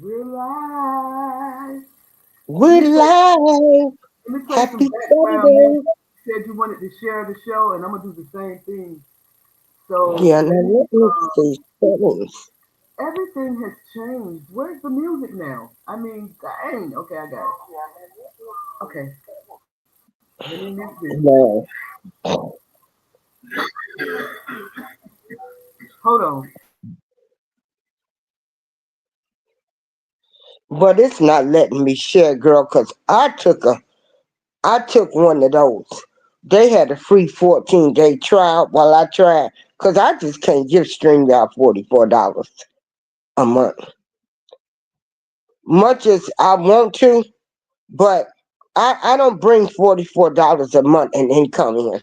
We're live. Let We're me play. live. Let me play some Happy background music. Saturday. You said you wanted to share the show, and I'm gonna do the same thing. So Yeah, now let me. let me see settings. Everything has changed. Where's the music now? I mean, dang. Okay, I got it. Okay, let me mute this. No, Hold on. but it's not letting me share, girl, because I took one of those. They had a free 14-day trial while I tried, because I just can't give StreamYard $44 a month. Much as I want to, but I don't bring $44 a month in income in.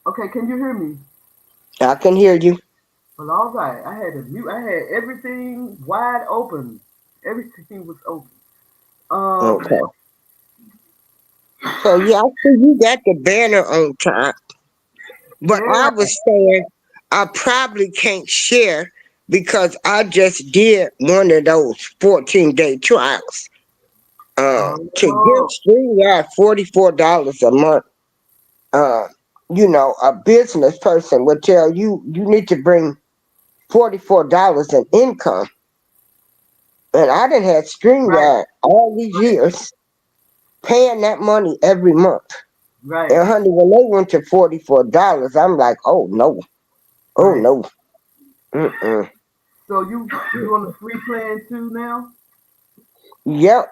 Okay, can you hear me? I can hear you. Well, all right. I had to mute. I had everything wide open. Everything was open. Um. Okay. So yeah, I see you got the banner on top. But I Yeah. was saying I probably can't share because I just did one of those 14-day trials. To give Oh. StreamYard $44 a month, uh, a business person would tell you you need to bring $44 in income. And I done had Right. StreamYard all these years paying that money every month. Right. And honey, when they went to $44, I'm like, oh no, oh Right. no. Mm-mm. So you on the free plan too now? Yep,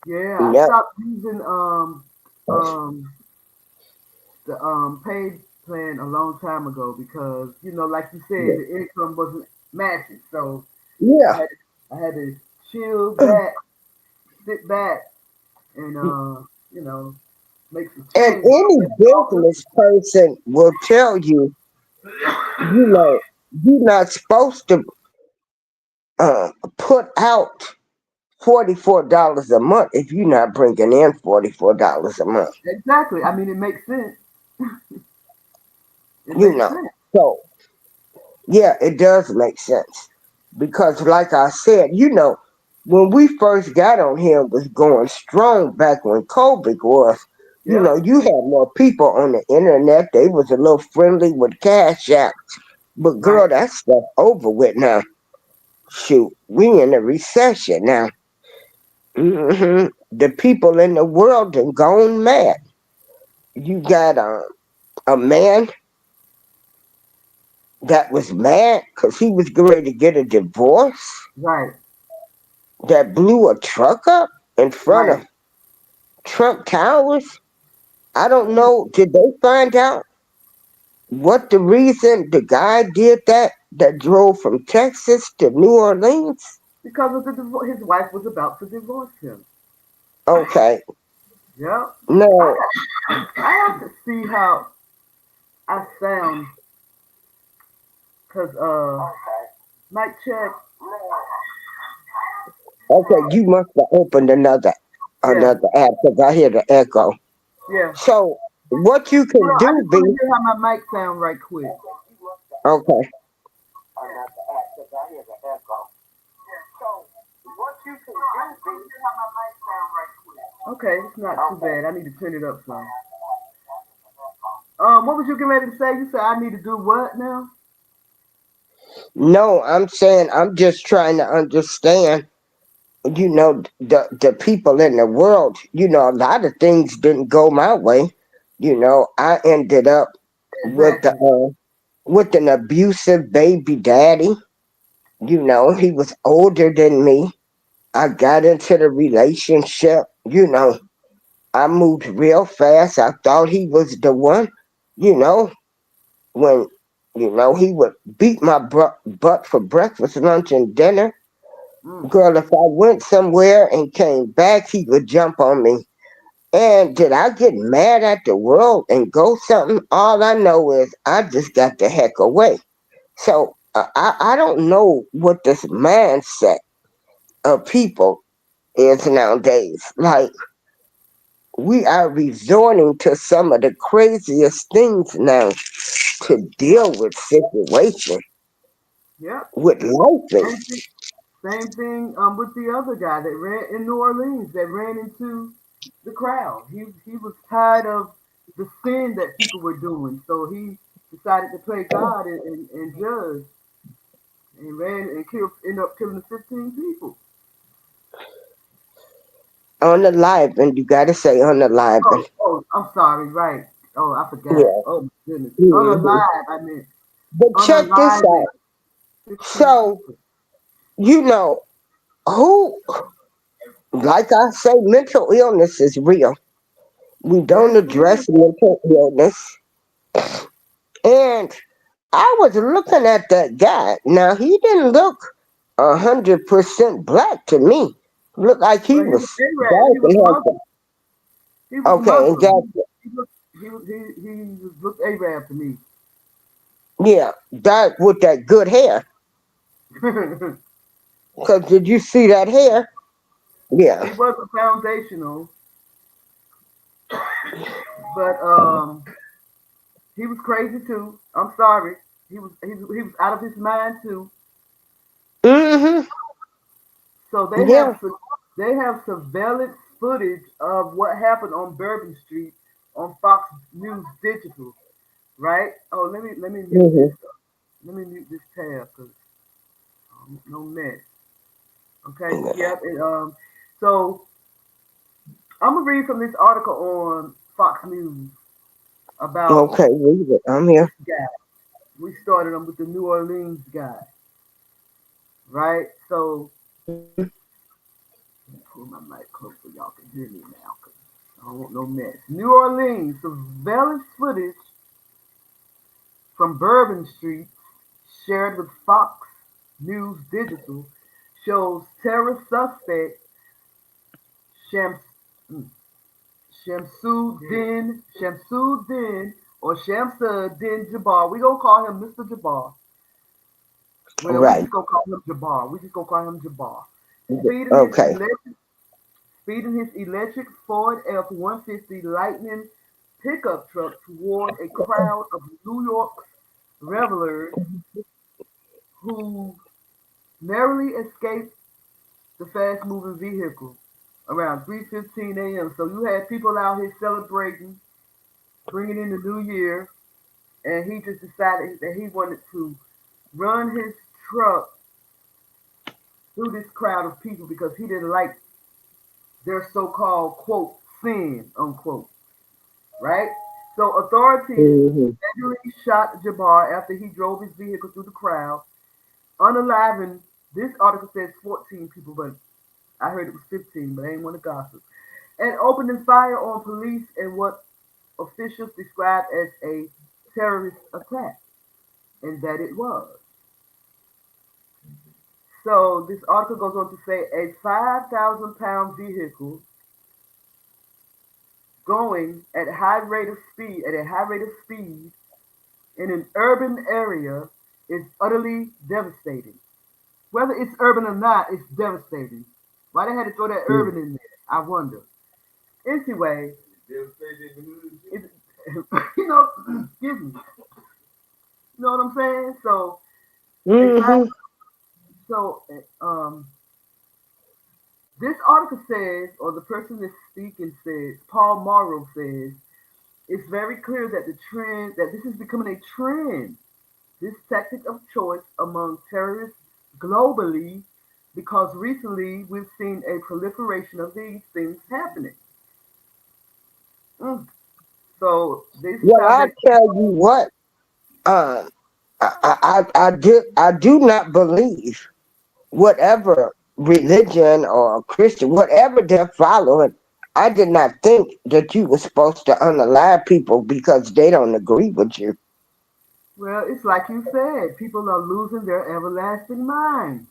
Yeah, I yep. stopped using um the paid plan a long time ago because like you said, the income wasn't matching. So I Yeah. had I had to chill back, sit back, and you know make some And changes. any business person will tell you, you're not supposed to uh, put out $44 a month if you're not bringing in $44 a month. Exactly. I mean, it makes sense. It You makes know. sense. So yeah, it does make sense. Because like I said, when we first got on here and was going strong back when COVID was, Yep. you had more people on the internet. They was a little friendly with Cash App. But Right. girl, that stuff over with now. Shoot, we in a recession now. The people in the world have gone mad. You got a man that was mad because he was getting ready to get a divorce Right. that blew a truck up in front Right. of Trump Towers. I don't know. Did they find out what the reason the guy did that drove from Texas to New Orleans? Because of the divorce, his wife was about to divorce him. Okay. Yep. No. I have to see how I sound because mic check. Okay, you must have opened Yeah. another app because I hear the echo. Yeah. So what you Hold can on, I do, just B, want to hear how my mic sound right quick. okay. Okay, it's not too bad. I need to turn it up some. What was you getting ready to say? You said I need to do what now? No, I'm saying I'm just trying to understand, the people in the world, a lot of things didn't go my way. I ended up with Exactly. with an abusive baby daddy. He was older than me. I got into the relationship, I moved real fast. I thought he was the one, you know, when, he would beat my butt for breakfast, lunch, and dinner. Mm. Girl, if I went somewhere and came back, he would jump on me. And did I get mad at the world and go something? All I know is I just got the heck away. So I don't know what this mindset of people is nowadays. Like, We are resorting to some of the craziest things now to deal with situations Yep. with life. Same thing. Same thing with the other guy that ran in New Orleans that ran into the crowd. He was tired of the sin that people were doing, so he decided to play God and judge and ran and killed ended up killing 15 people. On the live, and you gotta say on the live. Oh, I'm sorry, right. Oh, I forgot. Yeah. Oh my goodness. Mhm. Unalive, I meant But check this unaliving out. 15 So, people. you know, who, like I say, mental illness is real. We don't Yes, it is. address mental illness. And I was looking at that guy. Now, he didn't look 100% black to me. Looked like he Well, he was was Arab. dark He was and Muslim. handsome. He was Okay, Muslim. exactly. He looked Arab to me. Yeah, dark with that good hair. Because did you see that hair? He Yeah. wasn't foundational, but he was crazy too. I'm sorry. He was out of his mind too. Hmm. So Yeah. they have surveillance footage of what happened on Bourbon Street on Fox News Digital, right? Oh, let me mute Hmm. this. Let me mute this tab because no mess. Okay. Yep. So I'm gonna read from this article on Fox News about Okay, read it. I'm this here. guy. We started him with the New Orleans guy, right? So let me pull my mic close so y'all can hear me now, cause I don't want no mess. New Orleans surveillance footage from Bourbon Street, shared with Fox News Digital, shows terrorist suspect Shams, mm, Shamsuddin or Shamsuddin Jabbar. We gonna call him Mr. Jabbar. Well, we Right. just gonna call him Jabbar. We just gonna call him Jabbar. Speeding his Okay. electric, speeding his electric Ford F-150 Lightning pickup truck toward a crowd of New York's revelers who narrowly escaped the fast-moving vehicle around 3:15 a.m. So you had people out here celebrating, bringing in the new year, and he just decided that he wanted to run his truck through this crowd of people because he didn't like their so-called quote sin unquote, right? So authorities Hmm. fatally shot Jabbar after he drove his vehicle through the crowd, unaliving. This article says 14 people, but I heard it was 15, but I ain't want to gossip. And opening fire on police in what officials described as a terrorist attack, and that it was. So this article goes on to say a 5,000-pound vehicle going at a high rate of speed in an urban area is utterly devastating. Whether it's urban or not, it's devastating. Why they had to throw that urban in there? I wonder. Anyway, it, excuse me. You know what I'm saying? So a five, Hmm. so this article says, or the person that's speaking says, Paul Morrow says, it's very clear that that this is becoming a trend. This tactic of choice among terrorists globally, because recently we've seen a proliferation of these things happening. Mm. So this is Well, how I they. tell you what. Um, I do not believe whatever religion or Christian, whatever they're following. I did not think that you were supposed to unalive people because they don't agree with you. Well, it's like you said, people are losing their everlasting mind.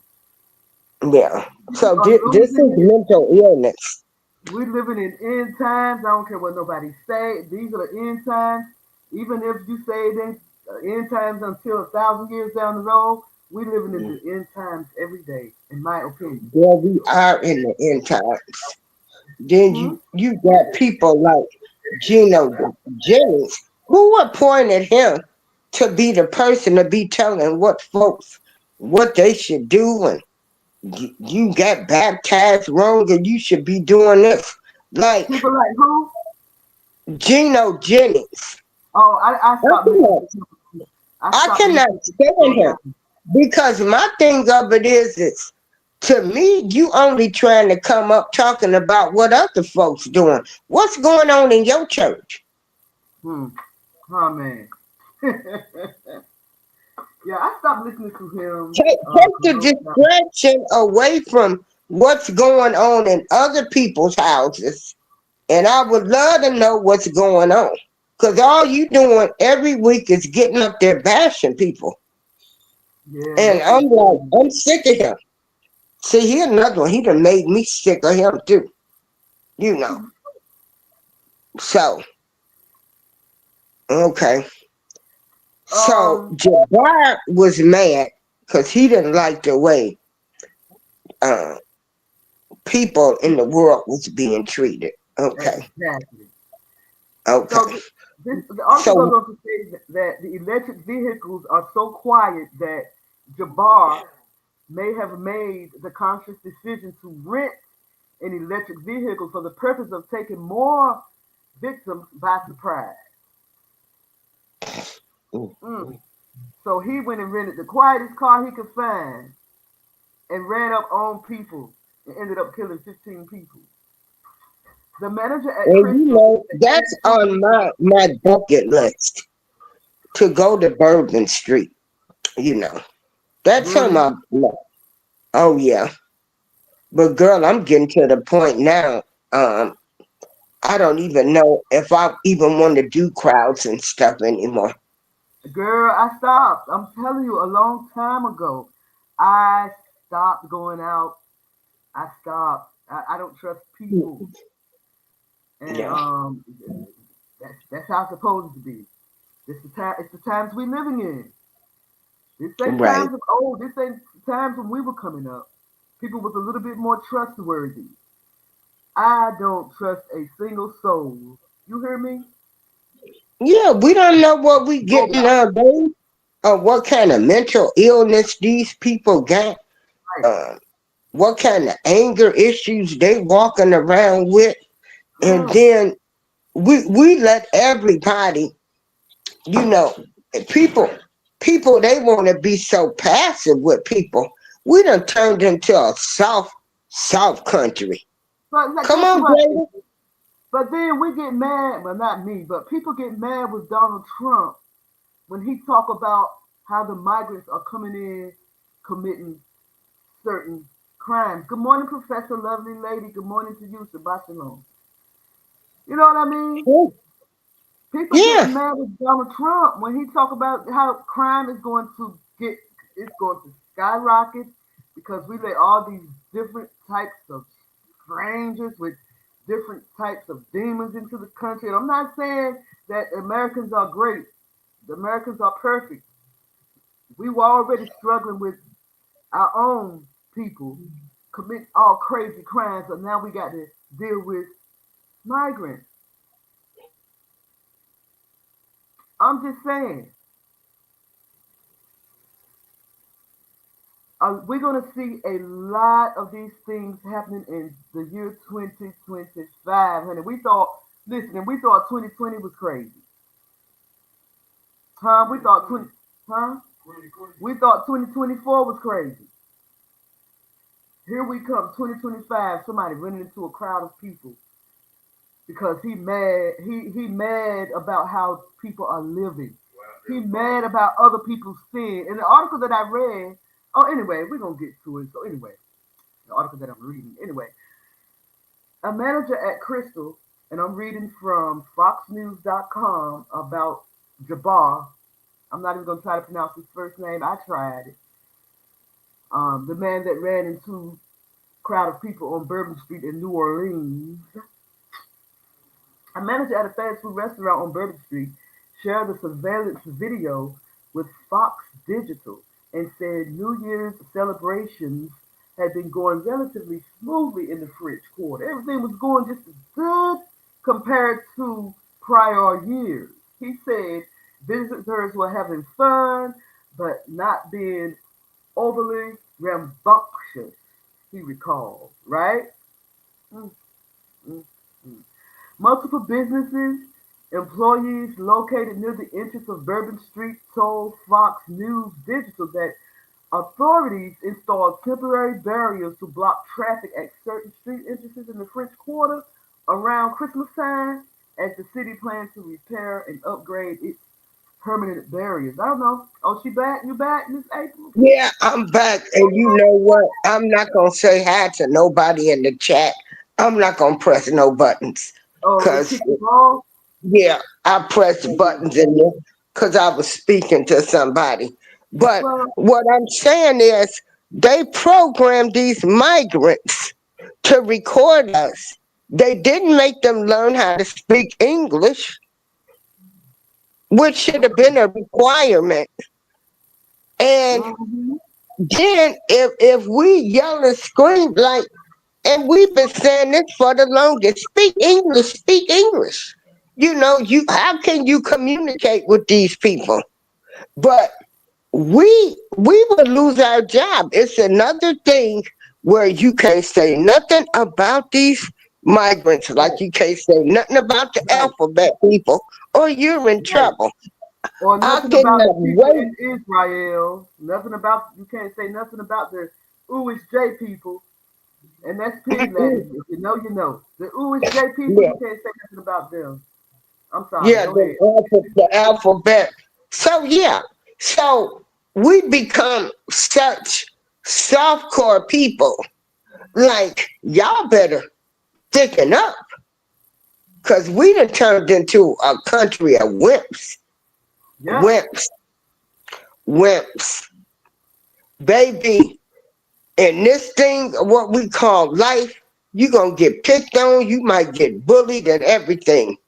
Yeah. People So are this is losing it. mental illness. We're living in end times. I don't care what nobody say. These are the end times. Even if you say then end times until 1,000 years down the road, we living in the end times every day, in my opinion. Yeah, we are in the end times. Then Hmm? you got people like Gino Jennings who appointed him to be the person to be telling what folks what they should do, and you got baptized wrong and you should be doing this. Like People like who? Gino Jennings. Oh, I I stopped listening cannot, to him. I I stopped cannot listening to him for stand a him time. because my thing of it is to me, you only trying to come up talking about what other folks doing. What's going on in your church? Hmm. Oh man. Yeah, I stopped listening to him Take a the long time. distraction away from what's going on in other people's houses, and I would love to know what's going on. Cause all you doing every week is getting up there bashing people, Yeah, and that shit I'm is like, crazy. I'm sick of him. See, here's another one. He done made me sick of him too. You know. So okay. So Um, Jabbar was mad because he didn't like the way uh, people in the world was being treated. Okay. exactly. So Okay. the article goes So on to say that the electric vehicles are so quiet that Jabbar may have made the conscious decision to rent an electric vehicle for the purpose of taking more victims by surprise. Mm. So he went and rented the quietest car he could find and ran up on people and ended up killing 15 people. The manager at and you Crystal know said that's 22. on my bucket list to go to Bourbon Street. You know that's on Really? my oh yeah. But girl, I'm getting to the point now. Um, I don't even know if I even want to do crowds and stuff anymore. Girl, I stopped. I'm telling you, a long time ago, I stopped going out. I stopped. I don't trust people, and Yeah. that's how it's supposed to be. This the time. It's the times we living in. This ain't Right. times of old. This ain't times when we were coming up. People was a little bit more trustworthy. I don't trust a single soul. You hear me? Yeah, we don't know what we getting Nobody. nowadays, or what kind of mental illness these people got, Right. uh, what kind of anger issues they walking around with, and Mm. then we let everybody, you know, people people they want to be so passive with people. We done turned into a soft country. But like, Come guess on, what? baby. But then we get mad. Well, not me, but people get mad with Donald Trump when he talk about how the migrants are coming in committing certain crimes. Good morning, Professor Lovely Lady. Good morning to you, Sebastian. You know what I mean? People Yeah, getting mad with Donald Trump when he talk about how crime is going to get, it's going to skyrocket because we let all these different types of strangers with different types of demons into the country. And I'm not saying that Americans are great. The Americans are perfect. We were already struggling with our own people commit all crazy crimes, but now we got to deal with migrants. I'm just saying, we're going to see a lot of these things happening in the year 2025, honey. We thought, listen, and we thought 2020 was crazy. Huh? We thought 20, huh? We thought 2024 was crazy. Here we come, 2025, somebody running into a crowd of people because he mad about how people are living. He mad about other people's sin. In the article that I read, oh anyway, we're gonna get to it. So anyway, the article that I'm reading. Anyway, a manager at Crystal, and I'm reading from FoxNews.com about Jabbar. I'm not even gonna try to pronounce his first name. I tried it. The man that ran into a crowd of people on Bourbon Street in New Orleans. A manager at a fast food restaurant on Bourbon Street shared the surveillance video with Fox Digital and said New Year's celebrations had been going relatively smoothly in the French Quarter. Everything was going just as good compared to prior years. He said visitors were having fun, but not being overly rambunctious, he recalled, right? Mm, mm, mm. Multiple businesses, employees located near the entrance of Bourbon Street told Fox News Digital that authorities installed temporary barriers to block traffic at certain street entrances in the French Quarter around Christmas time as the city plans to repair and upgrade its permanent barriers. I don't know. Oh, she back? You back, Miss April? Yeah, I'm back, and you know what? I'm not gonna say hi to nobody in the chat. I'm not gonna press no buttons, Oh, they cause kicked the ball? yeah, I pressed Oh, yeah. buttons in there because I was speaking to somebody. But Well, what I'm saying is, they programmed these migrants to record us. They didn't make them learn how to speak English, which should have been a requirement. And mhm. then if we yell and scream like, and we've been saying this for the longest, speak English, speak English. You know, you how can you communicate with these people? But we would lose our job. It's another thing where you can't say nothing about these migrants, like Right, you can't say nothing about the right, alphabet people, or you're in right. trouble. Or I nothing about the cannot people wait. in Israel. Nothing about, you can't say nothing about the Uish J people. And that's pig Mm-mm. Latin. If you know, you know. The Uish J people, Yeah, you can't say nothing about them. I'm sorry. yeah, Go ahead. the alphabet. So yeah, so we become such softcore people. Like y'all better thicken up, cause we done turned into a country of wimps, Yep. wimps, wimps, baby. And this thing, what we call life, you gonna get picked on. You might get bullied and everything.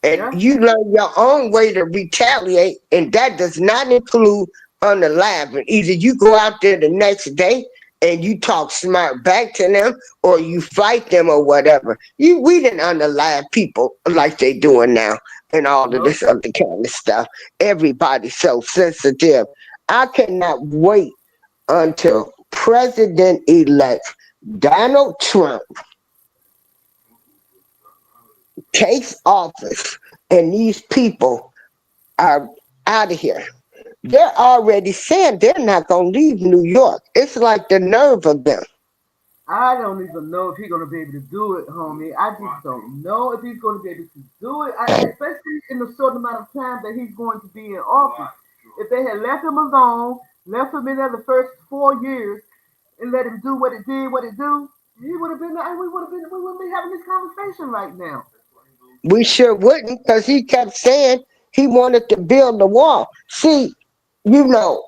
And Yeah. you learn your own way to retaliate, and that does not include unaliving. Either you go out there the next day and you talk smart back to them, or you fight them or whatever. We didn't unalive people like they doing now, and all of No. this other kind of stuff. Everybody's so sensitive. I cannot wait until President-elect Donald Trump takes office and these people are out of here. They're already saying they're not going to leave New York. It's like the nerve of them. I don't even know if he's gonna be able to do it, homie. I just don't know if he's gonna be able to do it. Especially in the short amount of time that he's going to be in office. If they had left him alone, left him in there the first 4 years, and let him do what it did, what it do, he would have been. We wouldn't be having this conversation right now. We sure wouldn't, because he kept saying he wanted to build the wall. See, you know,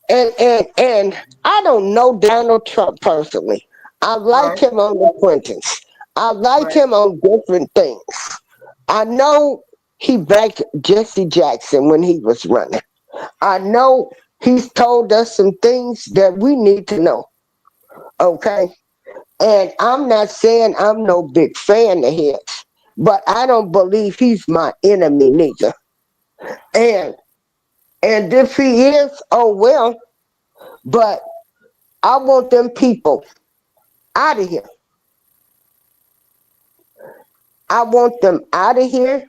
and I don't know Donald Trump personally. I like Right, him on the Clintons. I like right, him on different things. I know he backed Jesse Jackson when he was running. I know he's told us some things that we need to know. Okay. And I'm not saying I'm no big fan of his, but I don't believe he's my enemy neither. And and if he is, oh well. But I want them people out of here. I want them out of here.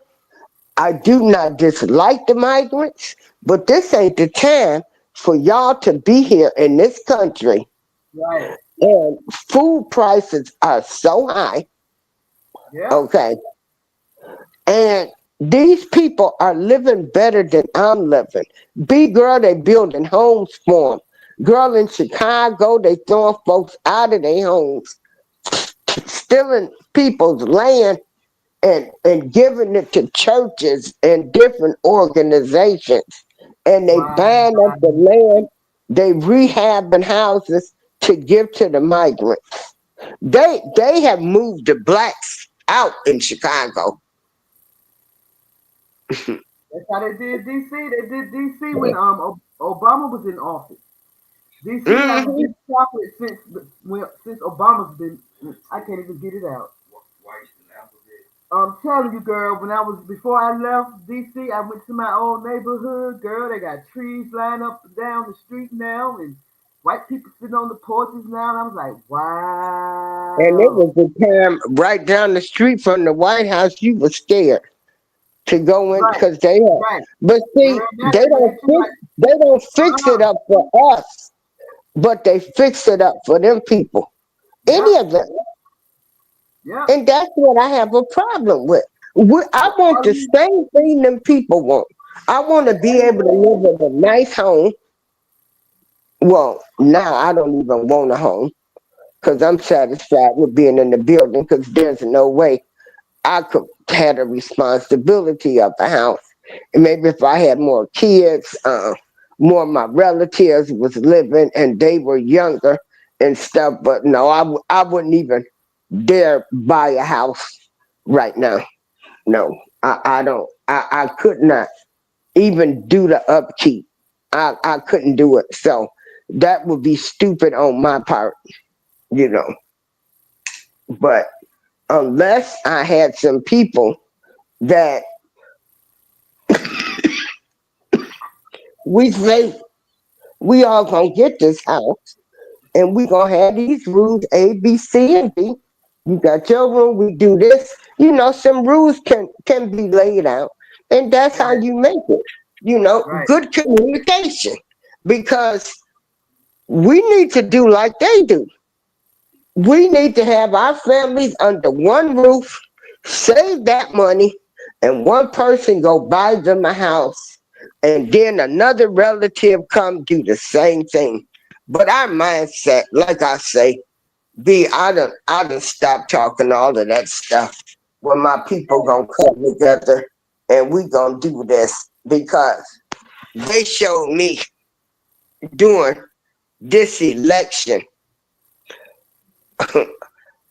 I do not dislike the migrants, but this ain't the time for y'all to be here in this country. right. And food prices are so high. Yep. Okay. And these people are living better than I'm living. Girl, they building homes for them. Girl, in Chicago, they throwing folks out of their homes, stealing people's land and giving it to churches and different organizations. And they Wow. buying up the land, they rehabbing houses to give to the migrants. They have moved the blacks out in Chicago. That's how they did DC. They did DC when Obama was in office. DC hasn't Mm-hmm. been chocolate since Obama's been. I can't even get it out. I'm telling you, girl. Before I left DC, I went to my old neighborhood. Girl, they got trees lined up and down the street now, and white people sitting on the porches now. And I was like, And it wow. was the time right down the street from the White House, you were scared to go in Right, because they had. right. But see, Girl, now they let you like, they don't fix it uh-huh. up for us, but they fix it up for them people. Any Yep, of them. yep. And that's what I have a problem with. I Well, want all the you, same thing them people want. I want to be able to live in a nice home. Well, now I don't even want a home because I'm satisfied with being in the building because there's no way I could have the responsibility of the house. And maybe if I had more kids, more of my relatives was living and they were younger and stuff. But no, I wouldn't even dare buy a house right now. No, I don't. I could not even do the upkeep. I couldn't do it. So that would be stupid on my part, you know. But unless I had some people that we say we all gonna get this house and we gonna have these rules A, B, C, and D. You got your room, we do this. You know, some rules can be laid out, and that's how right, you make it. You know, right. good communication because we need to do like they do. We need to have our families under one roof, save that money, and one person go buy them a house, and then another relative come do the same thing. But our mindset, like I say, I done stopped talking all of that stuff. When my people gonna come together and we gonna do this because they showed me during this election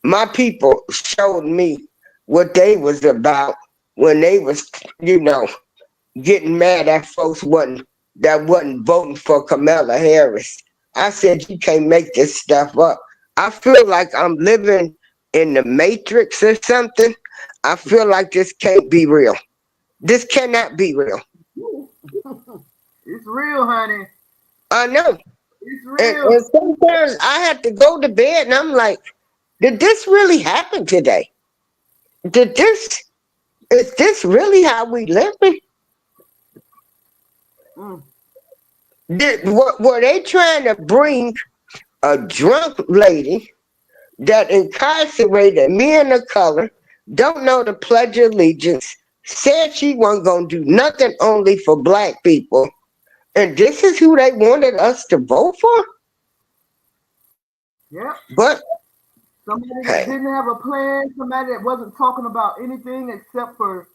my people showed me what they was about when they was, you know, getting mad at folks wasn't voting for Kamala Harris. I said you can't make this stuff up. I feel like I'm living in the Matrix or something. I feel like this can't be real. This cannot be real. It's real, honey. I know. It's And real. sometimes I have to go to bed and I'm like, did this really happen today? Did this Is this really how we living? Mm. Were they trying to bring a drunk lady that incarcerated men of color, don't know the Pledge of Allegiance, said she wasn't going to do nothing only for black people, and this is who they wanted us to vote for? Yep. But Somebody that hey, didn't have a plan, somebody that wasn't talking about anything except for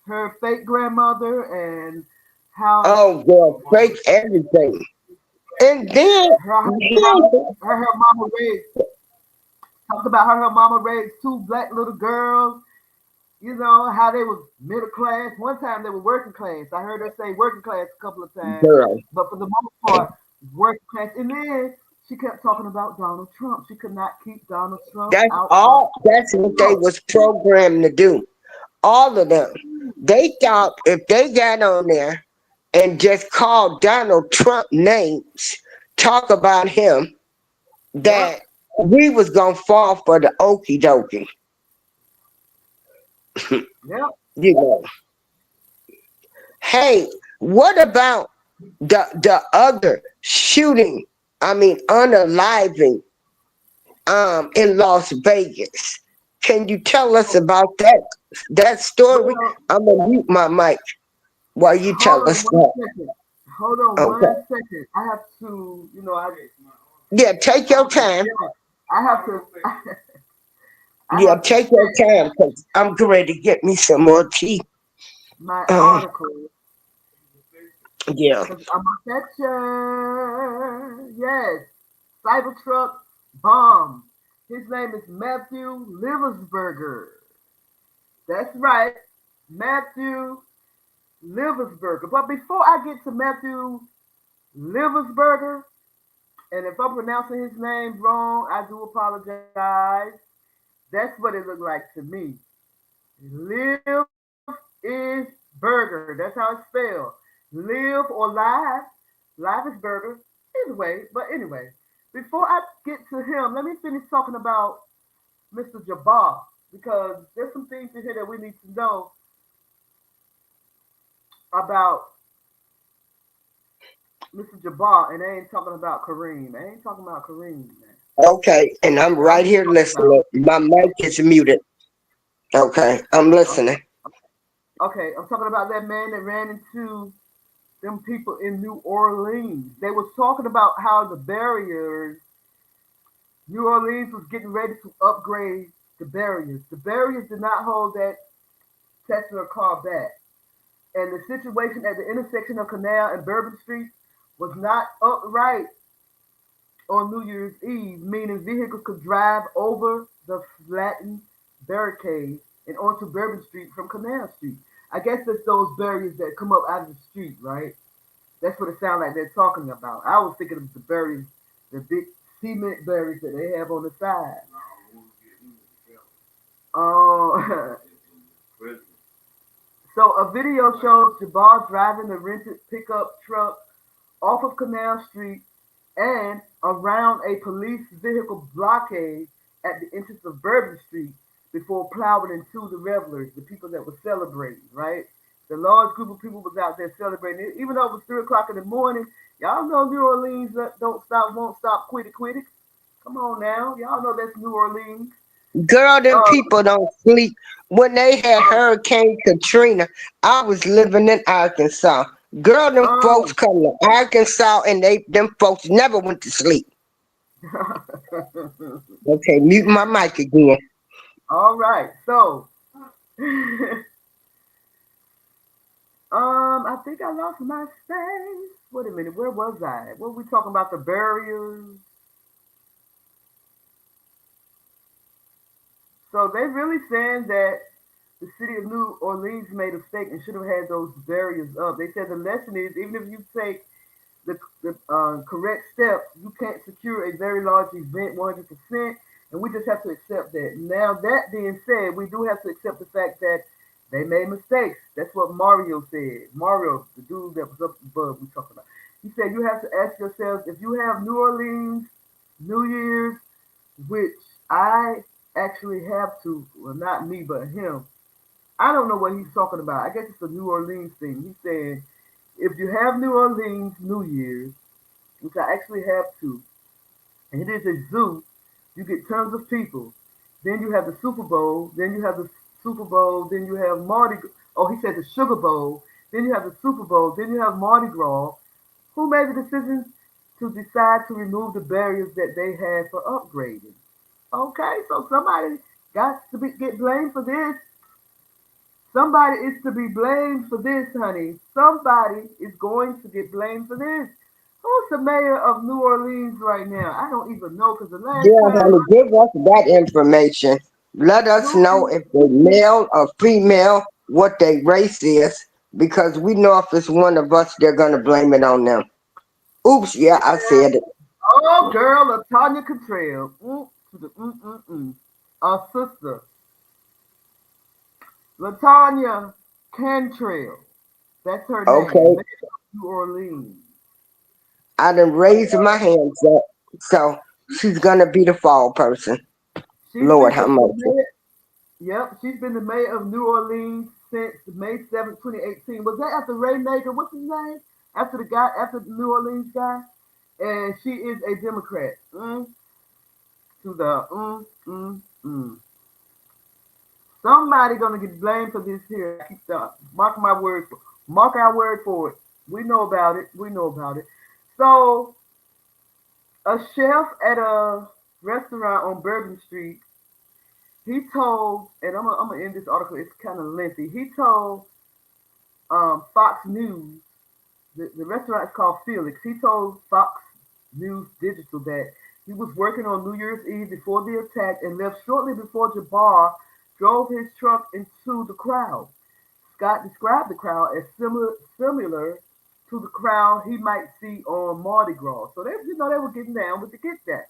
her fake grandmother and how oh, girl, fake everything. And her mama raised talked about her mama raised two black little girls. You know how they was middle class. One time they were working class. I heard her say working class a couple of times, girl, but for the most part, working class. And then she kept talking about Donald Trump. She could not keep Donald Trump out of that's what they no. was programmed to do. All of them. They thought if they got on there and just called Donald Trump names, talk about him, Yep. that we was gonna fall for the okie dokie. Yep. You know. Hey, what about the other shooting? I mean, unaliving in Las Vegas. Can you tell us Oh, about that story? well, I'm gonna mute my mic while you hold tell on us one that. second. Hold on Okay. 1 second. I have to, Yeah, take your time. yeah, I have to, I Yeah, have to take your check time because I'm ready to get me some more tea. my Uh, article yeah. because I'm a fetcher. Yes, Cybertruck bomb. His name is Matthew Liversberger. That's right, Matthew Liversberger. But before I get to Matthew Liversberger, And if I'm pronouncing his name wrong, I do apologize. That's what it looked like to me. Live is burger. That's how it's spelled. Live or live. Live is burger. Either way. But anyway, before I get to him, let me finish talking about Mr. Jabbar because there's some things in here that we need to know about Mr. Jabbar, and I ain't talking about Kareem. I ain't talking about Kareem, man. Okay, and I'm I'm right here talking about listening. My mic is muted. Okay, I'm listening. okay. I'm talking about that man that ran into them people in New Orleans. They was talking about how the barriers, New Orleans was getting ready to upgrade the barriers. The barriers did not hold that Tesla car back. And the situation at the intersection of Canal and Bourbon Street was not upright on New Year's Eve, meaning vehicles could drive over the flattened barricades and onto Bourbon Street from Canal Street. I guess that's those barriers that come up out of the street, right? That's what it sounds like they're talking about. I was thinking of the barriers, the big cement barriers that they have on the side. Uh, so a video shows Jabbar driving the rented pickup truck off of Canal Street and around a police vehicle blockade at the entrance of Bourbon Street before plowing into the revelers, the people that were celebrating, right? The large group of people was out there celebrating. Even though it was 3 o'clock in the morning, y'all know New Orleans don't stop, won't stop, quit it, quit it. Come on now. Y'all know that's New Orleans. Girl, them Uh, people don't sleep. When they had Hurricane Katrina, I was living in Arkansas. Girl, them uh, folks come to Arkansas and them folks never went to sleep. uh. Okay, mute my mic again. All right. So, I think I lost my space. Wait a minute, where was I? What were we talking about? The barriers. So they really saying that the city of New Orleans made a mistake and should have had those barriers up. They said the lesson is even if you take the correct steps, you can't secure a very large event 100%, and we just have to accept that. Now that being said, we do have to accept the fact that they made mistakes. That's what Mario said. Mario, the dude that was up above, we talking about. He said you have to ask yourselves if you have New Orleans New Year's, which I actually have to, well, not me, but him. I don't know what he's talking about. I guess it's a New Orleans thing. He's saying if you have New Orleans New Year's, which I actually have to, and it is a zoo, you get tons of people. Then you have the Super Bowl. Then you have the Super Bowl. Then you have Mardi. Oh, he said the Sugar Bowl. Then you have the Super Bowl. Then you have Mardi Gras. Who made the decision to decide to remove the barriers that they had for upgrading? Okay, so somebody got to get blamed for this. Somebody is to be blamed for this, honey. Somebody is going to get blamed for this. Who's the mayor of New Orleans right now? I don't even know because the last Yeah, time honey, give us that information. Let us who know if they male or female, what their race is, because we know if it's one of us, they're gonna blame it on them. Oops, yeah, I said it. oh girl, Latanya Cottrell. To the our sister, Latanya Cantrell. That's her name. Okay, Mayor of New Orleans. I done raised my hands up, so she's gonna be the fall person. She's Lord, been how the much? mayor. Yep, she's been the mayor of New Orleans since May 7th, 2018. Was that after Ray Nagin? What's his name? After the guy, after the New Orleans guy? And she is a Democrat. To the Somebody gonna get blamed for this here. I keep mark my word for mark our word for it. We know about it. We know about it. So a chef at a restaurant on Bourbon Street, he told, and I'm gonna end this article. It's kind of lengthy. He told Fox News, the restaurant is called Felix. He told Fox News Digital that he was working on New Year's Eve before the attack and left shortly before Jabbar drove his truck into the crowd. Scott described the crowd as similar to the crowd he might see on Mardi Gras. So they were getting down with the get down.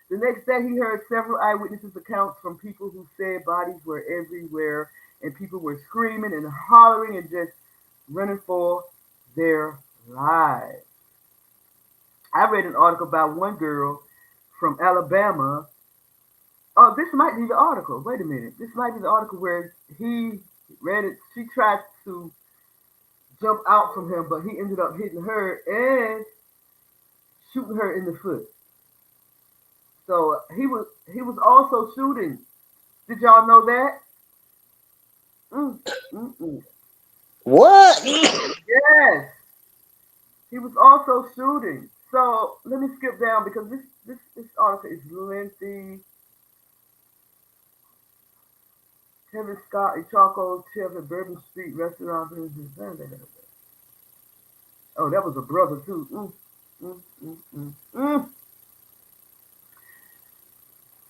The next day, he heard several eyewitnesses' accounts from people who said bodies were everywhere and people were screaming and hollering and just running for their lives. I read an article about one girl from Alabama. Oh, this might be the article. Wait a minute. This might be the article where he read it. She tried to jump out from him, but he ended up hitting her and shooting her in the foot. So he was also shooting. Did y'all know that? Mm, mm, mm. What? Yes, he was also shooting. So let me skip down because this article is lengthy. Kevin Scott, a charcoal chef at Bourbon Street restaurant. Oh, that was a brother too. Mm, mm, mm, mm.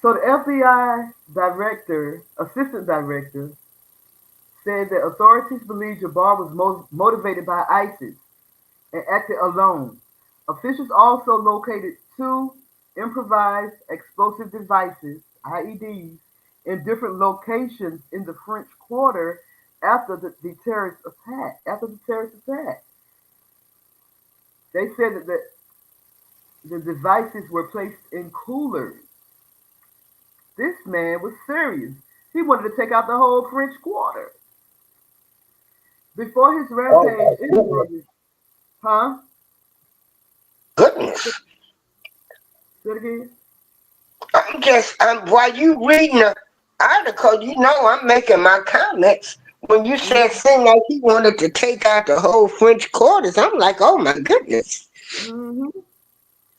So the FBI director, assistant director, said that authorities believe Jabbar was motivated by ISIS and acted alone. Officials also located two improvised explosive devices, IEDs, in different locations in the French Quarter after the terrorist attack. They said that the devices were placed in coolers. This man was serious. He wanted to take out the whole French Quarter. Before his Oh rampage my in goodness. Northern, huh? Goodness. Say it again. I'm while you reading the article, I'm making my comments. When you said Mm-hmm. seemed like he wanted to take out the whole French quarters, I'm like, oh my goodness. Mm-hmm.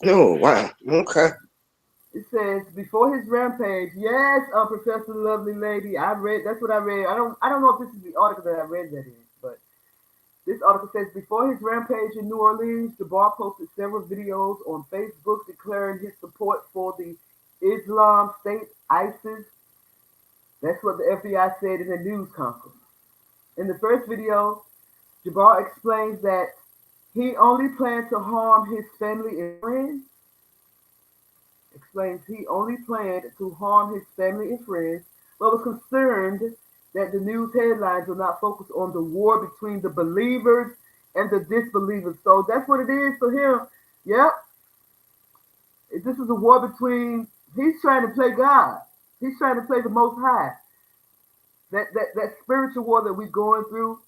Oh wow. Okay. It says before his rampage. Yes, Professor Lovely Lady. I read. That's what I read. I don't know if this is the article that I read that in, but this article says before his rampage in New Orleans, Jabbar posted several videos on Facebook declaring his support for the Islam State (ISIS). That's what the FBI said in a news conference. In the first video, Jabbar explains that he only planned to harm his family and friends. Explains he only planned to harm his family and friends, but was concerned that the news headlines will not focus on the war between the believers and the disbelievers. So that's what it is for him. Yep, this is a war between. He's trying to play God. He's trying to play the Most High. That spiritual war that we're going through.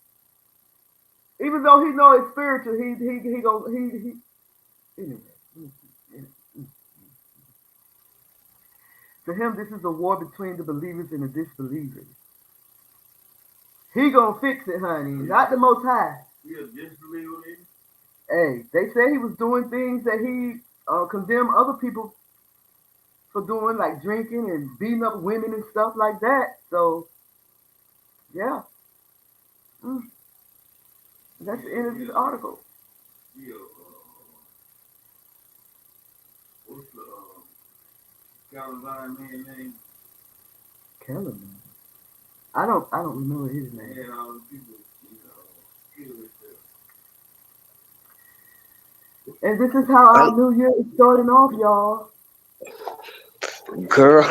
Even though he know it's spiritual, he go he anyway. For him, this is a war between the believers and the disbelievers. He gonna fix it, honey. Not the Most High. He a disbeliever. Hey, they say he was doing things that he condemned other people for doing, like drinking and beating up women and stuff like that. So, yeah, mm, that's the end of this article. Yeah, what's the Carolina man name? Kellerman. I don't remember his name. Yeah, all the people, kill themselves. And this is how our new year is starting off, y'all. Girl,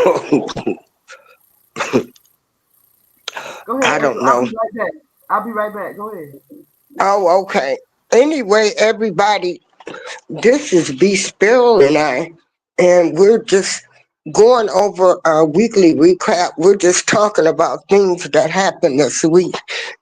Go ahead, I April. don't I'll be know. right back. I'll be right back. Go ahead. Oh, okay. Anyway, everybody, this is BeeSparrow and I, and we're just going over our weekly recap. We're just talking about things that happened this week.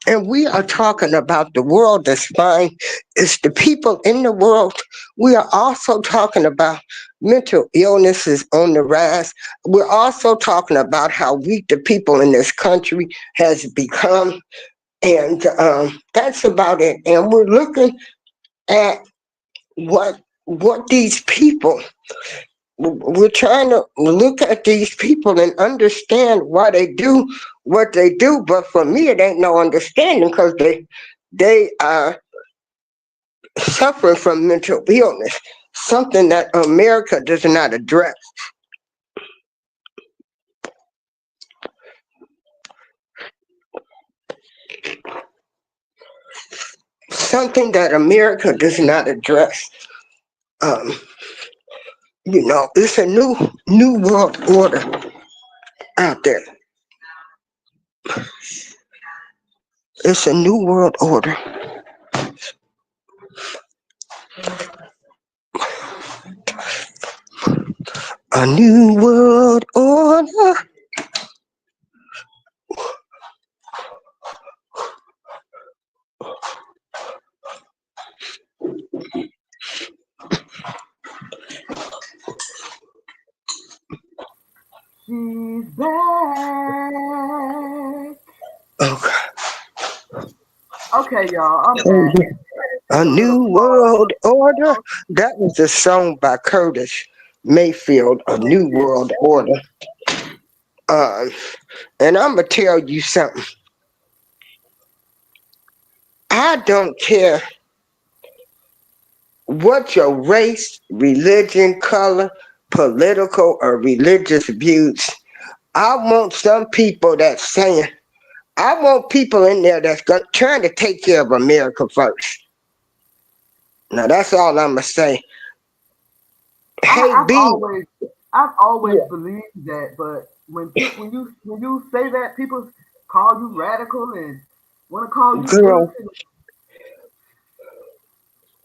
And we are talking about the world that's fine. It's the people in the world. We are also talking about mental illnesses on the rise. We're also talking about how weak the people in this country has become. And that's about it. And we're looking at what these people, we're trying to look at these people and understand why they do what they do. But for me, it ain't no understanding because they are suffering from mental illness, something that America does not address. something that America does not address. Um, it's a new world order out there. It's a new world order. A new world order. She's back. Okay. Okay, y'all, I'm back. A Take a little new pause. world order. That was a song by Curtis Mayfield. A new world order. Um, and I'm gonna tell you something. I don't care what your race, religion, color, political, or religious views. I want some people that's saying, I want people in there that's trying to take care of America first. Now that's all I'm gonna say. Hey I, I've B, always, I've always yeah, believed that, but when you say that, people call you radical and want to call you this. girl. And,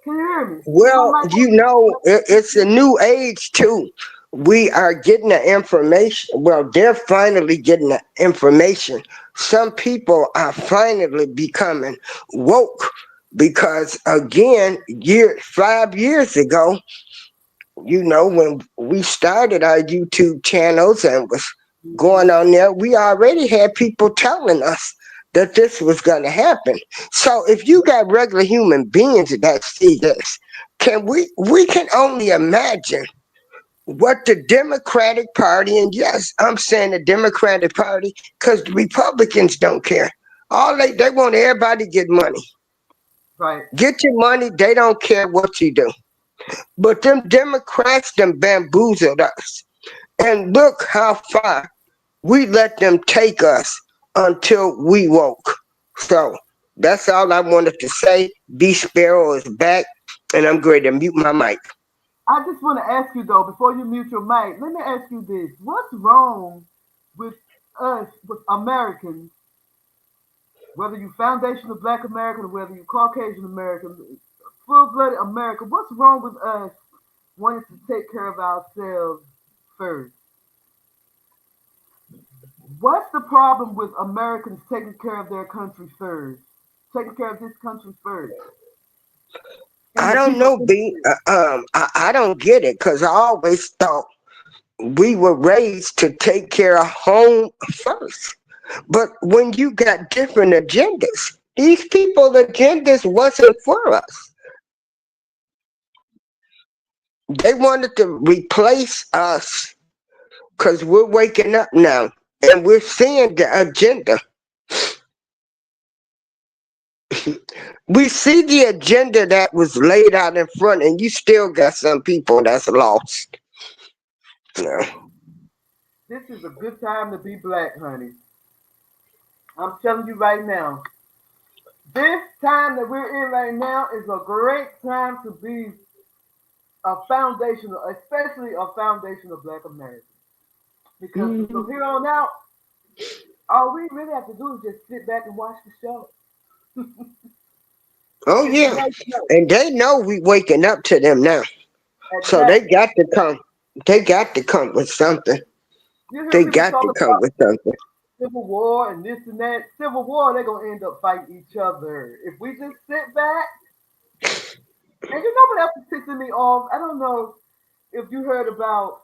can you hear me? Is my Well, mic working? it's a new age too. We are getting the information. Well, they're finally getting the information. Some people are finally becoming woke because, again, 5 years ago, when we started our YouTube channels and was going on there, we already had people telling us that this was going to happen. So if you got regular human beings that see this, we can only imagine what the Democratic Party, and yes, I'm saying the Democratic Party because the Republicans don't care. All they want everybody to get money. Right. Get your money, they don't care what you do. But them Democrats them bamboozled us. And look how far we let them take us until we woke. So that's all I wanted to say. BeeSparrow is back, and I'm going to mute my mic. I just want to ask you though, before you mute your mic, let me ask you this: what's wrong with us, with Americans, whether you foundational Black American or whether you Caucasian American, full-blooded American? What's wrong with us wanting to take care of ourselves first? What's the problem with Americans taking care of their country first? Taking care of this country first. And I the don't people know, in B. I don't get it because I always thought we were raised to take care of home first. But when you got different agendas, these people agendas wasn't for us. They wanted to replace us because we're waking up now and we're seeing the agenda. We see the agenda that was laid out in front, and you still got some people that's lost. Yeah. this is a good time to be black, honey. I'm telling you right now. This time that we're in right now is a great time to be a foundational, especially a foundational black American. Because Mhm. from here on out, all we really have to do is just sit back and watch the show. Oh It's a yeah, great show. and they know we waking up to them now, so they Exactly. got to come. They got to come with something. You hear They people got to talking come about with something. Civil War and this and that. Civil War, they're gonna end up fighting each other. If we just sit back, and you know what else is pissing me off? I don't know if you heard about.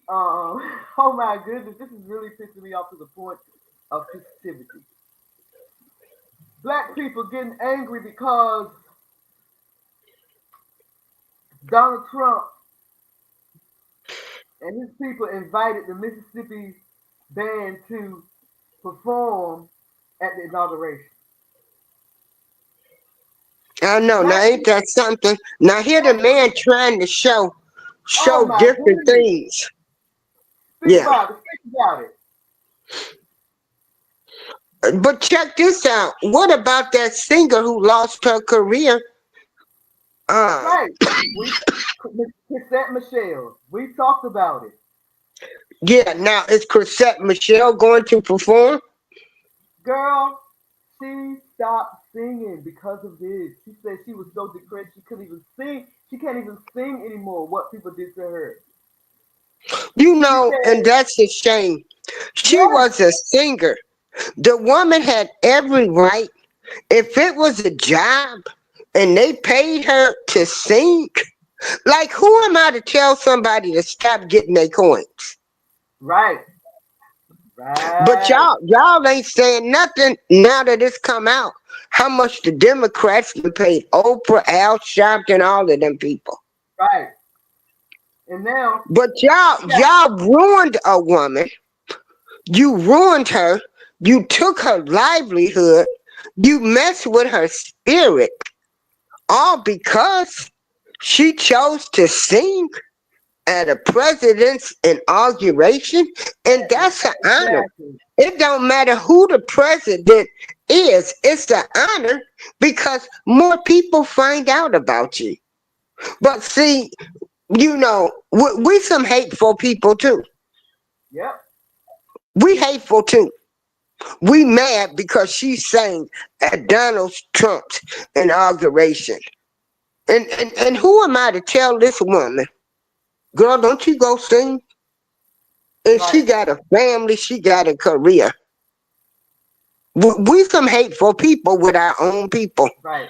Oh my goodness, this is really pissing me off to the point of sensitivity. Black people getting angry because Donald Trump and his people invited the Mississippi band to perform at the inauguration. I know. Now Black ain't people, that something? Now here the black people, man trying to oh show my different goodness. things. Think Yeah. about it. Think about it. But check this out. What about that singer who lost her career? Uh, Right. We Cassette Michelle. We talked about it. yeah, now is Chrisette Michelle going to perform? Girl, she stopped singing because of this. She said she was so depressed she couldn't even sing. She can't even sing anymore. What people did to her. You She know, and said, that's a shame. She yes, was a singer. The woman had every right. If it was a job and they paid her to sing, like who am I to tell somebody to stop getting their coins? right, But right, y'all ain't saying nothing now that it's come out. How much the Democrats can pay Oprah, Al Sharpton, all of them people. right. And now, But yeah, y'all ruined a woman. You ruined her. You took her livelihood. You messed with her spirit. All because she chose to sing at a president's inauguration. And that's an honor. exactly. It don't matter who the president is. It's an honor because more people find out about you. But see, we some hateful people too. Yep, We hateful too. We mad because she sang at Donald Trump's inauguration. And who am I to tell this woman, girl, don't you go sing? And she right, got a family, she got a career. We some hateful people with our own people. right.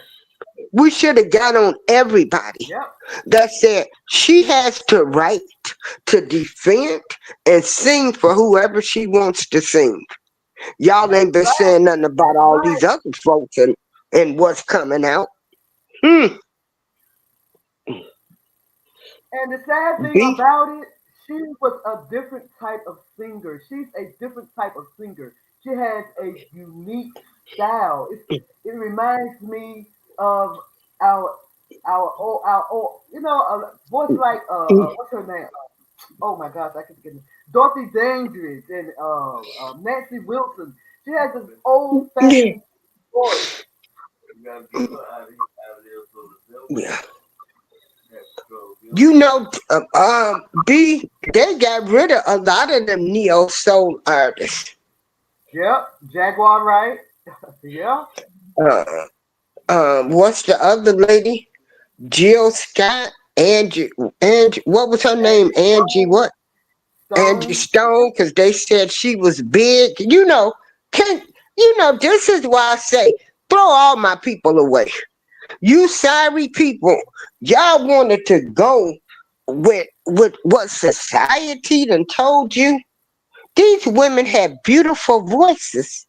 We should have got on everybody Yep, that said she has the right to defend and sing for whoever she wants to sing. Y'all that's ain't been right. saying nothing about That's all right. these other folks and what's coming out. Hmm. And the sad thing B. about it, she was a different type of singer. She's a different type of singer. She has a unique style. It reminds me of our our voice like what's her name? Oh my gosh, I can forget it. Dorothy Dangerous and Nancy Wilson. She has this old fashioned voice. Yeah. B. They got rid of a lot of them neo soul artists. Yep, Jaguar, right? Yeah, Uh, what's the other lady? Jill Scott, Angie, what was her name? Angie Angie, Stone. what? Angie Stone. Stone, because they said she was big. This is why I say throw all my people away. You sorry people, y'all wanted to go with what society done told you. These women have beautiful voices,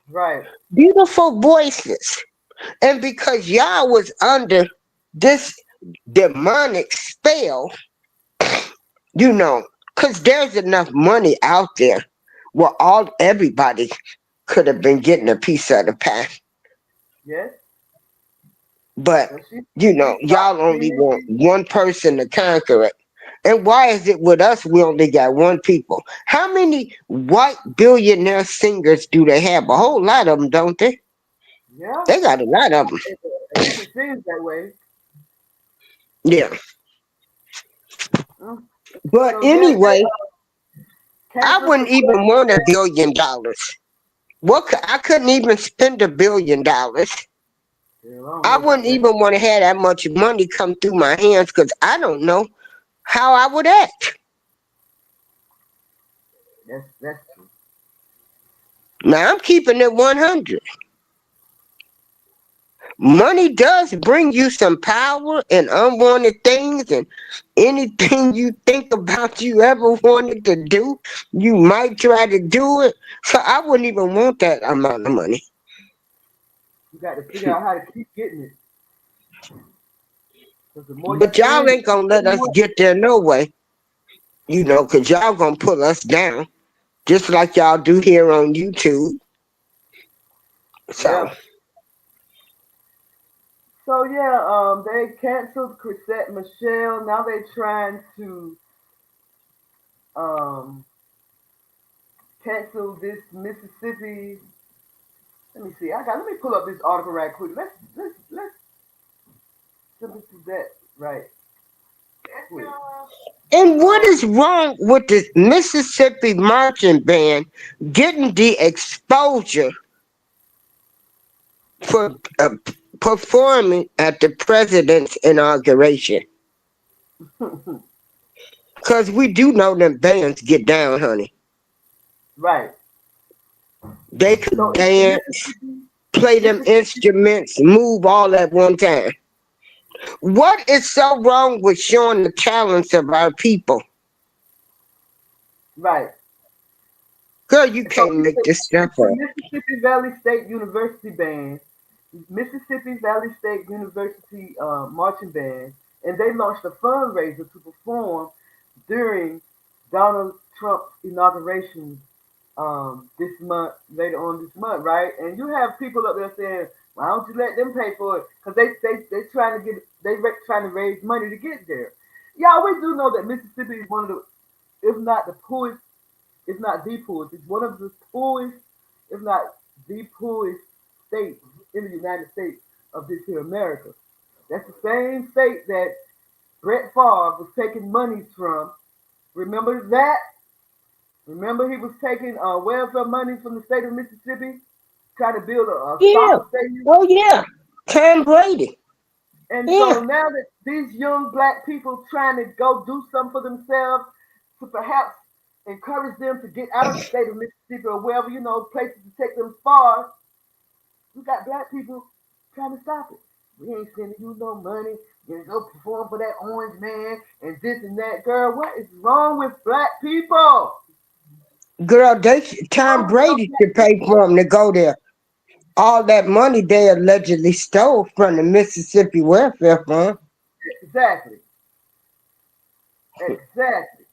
Right. beautiful voices, and because y'all was under this demonic spell, you know, because there's enough money out there where everybody could have been getting a piece of the pie. Yes. But But she y'all stopped only want singing. one person to conquer it. And why is it with us we only got one people? How many white billionaire singers do they have? A whole lot of them, don't they? Yeah. They got a lot of them. At least it seems that way. Yeah. Mm. But So yeah, they anyway, I canceled wouldn't Cassette even want Michelle. $1 billion. I couldn't even spend $1 billion. Hell, I don't I know wouldn't about that. even want to have that much money come through my hands because I don't know how I would act. That's true. Now I'm keeping it 100. Money does bring you some power and unwanted things, and anything you think about you ever wanted to do, you might try to do it. So I wouldn't even want that amount of money. You got to figure out how to keep getting it. Because the more you But y'all spend, ain't gonna the let us more get there no way, because y'all gonna pull us down, just like y'all do here on YouTube. So yeah. So yeah, they canceled Chrisette Michelle. Now they're trying to um cancel this Mississippi. Let me see. Let me pull up this article right quick. Let's simply do that right quick. And what Um, is wrong with the Mississippi marching band getting the exposure for performing at the president's inauguration? Because we do know them bands get down, honey. right. They could So it's the dance, play them Mississippi. instruments, move all at one time. What is so wrong with showing the talents of our people? Right. Girl, you So can't make this stuff it's the up. Mississippi Valley State University Band, Mississippi Valley State University marching band, and they launched a fundraiser to perform during Donald Trump's inauguration this month, later on this month, right? And you have people up there saying, "Why don't you let them pay for it?" Because they trying to trying to raise money to get there. Yeah, we do know that Mississippi is one of the, if not the poorest, if not the poorest, it's one of the poorest, if not the poorest state in the United States of this here America. That's the same state that Brett Favre was taking monies from. Remember that? Remember he was taking welfare money from the state of Mississippi, trying to build a Yeah. soccer stadium. Oh, yeah. Tom Brady. And Yeah. so now that these young black people trying to go do something for themselves to perhaps encourage them to get out of the state of Mississippi or wherever, places to take them far, we got black people trying to stop it. We ain't sending you no money. You go perform for that orange man and this and that. Girl, what is wrong with black people? Girl, Tom Wrong with those Brady black should pay people? for him to go there. All that money they allegedly stole from the Mississippi Welfare Fund. Exactly. Exactly.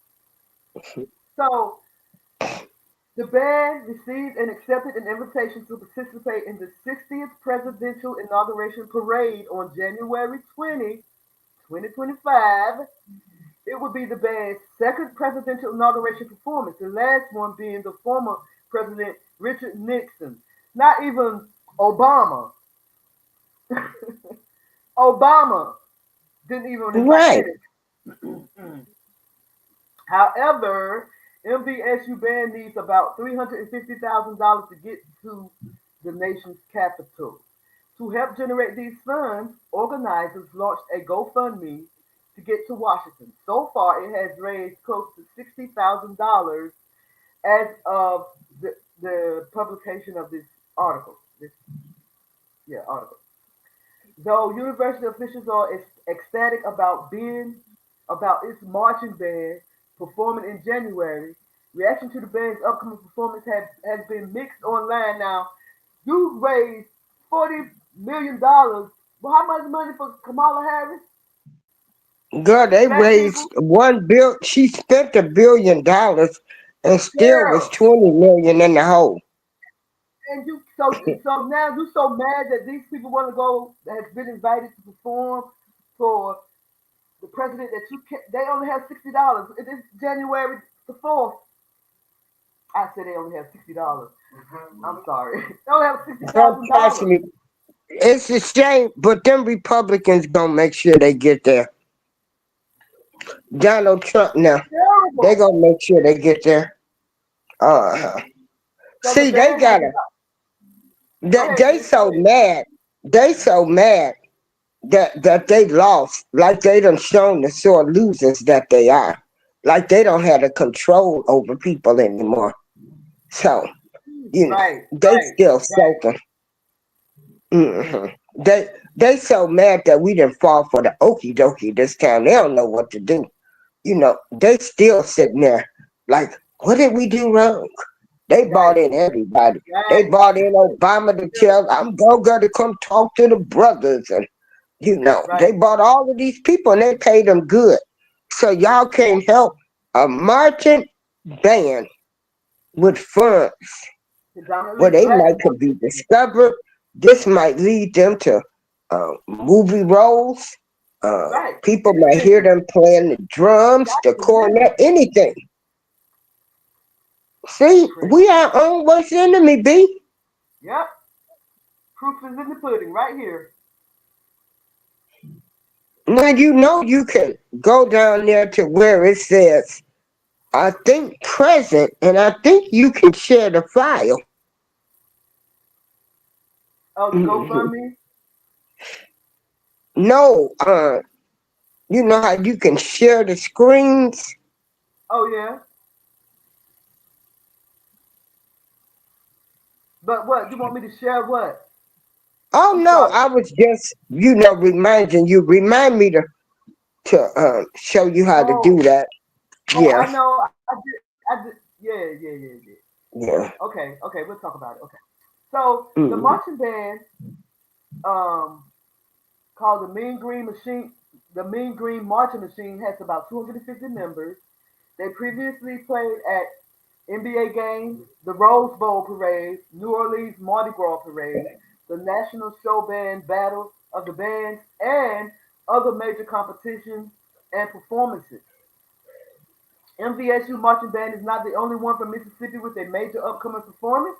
So the band received and accepted an invitation to participate in the 60th presidential inauguration parade on January 20, 2025. It would be the band's second presidential inauguration performance, the last one being the former President Richard Nixon. Not even Obama. Obama didn't even invite Right. it. However, MVSU band needs about $350,000 to get to the nation's capital. To help generate these funds, organizers launched a GoFundMe to get to Washington. So far, it has raised close to $60,000 as of the publication of this article. Article. Though university officials are ecstatic about its marching band performing in January, reaction to the band's upcoming performance has been mixed online. Now, you raised $40 million. Well, how much money for Kamala Harris? Girl, they Black raised people, $1 billion. She spent $1 billion and still was girl. 20 million in the hole. And so now you so mad that these people want to go that has been invited to perform for the president that you can they only have $60. It is January 4th. I said they only have $60. I'm sorry. They only have sixty Girl, thousand trust dollars. me, it's a shame, but them Republicans gonna make sure they get there. Donald Trump now, they Terrible. gonna make sure they get there. Uh-huh. So the See, they band has gotta. about go ahead, They sis. Go so ahead. mad. They so mad that they lost. Like they done shown the sore losers that they are. Like they don't have the control over people anymore. So Right, they right, still right. soaking. hmm they so mad that we didn't fall for the okie dokie this time. They don't know what to do. They still sitting there like, what did we do wrong? They bought Right, in everybody. They right, bought in Obama to tell I'm gonna come talk to the brothers, and right. they bought all of these people and they paid them good. So y'all Yeah, can't help a marching band with funds where predominantly they black might could be market band. discovered. This might lead them to movie roles. Right. People might Anything. hear them playing the drums, the Exactly. cornet, Yeah. anything. See, Crazy. we our own worst enemy, B. Yep. Proof is in the pudding, right here. Now you know you can go down there to where it says, I think present, and I think you can share the file. Oh, the Mhm. GoFundMe. No, you know how you can share the screens? Oh yeah. But what? You want me to share what? Oh I'm no, sorry. I was just, reminding you. Remind me to show you how to do Oh, that. oh, Yeah, I know. I did. Yeah. yeah. Okay. We'll talk about it. Okay. So the Mm. marching band, um, called the Mean Green Machine, the Mean Green Marching Machine, has about 250 members. They previously played at NBA games, the Rose Bowl parade, New Orleans Mardi Gras parade, the National Show Band Battle of the Bands, and other major competitions and performances. MVSU Marching Band is not the only one from Mississippi with a major upcoming performance.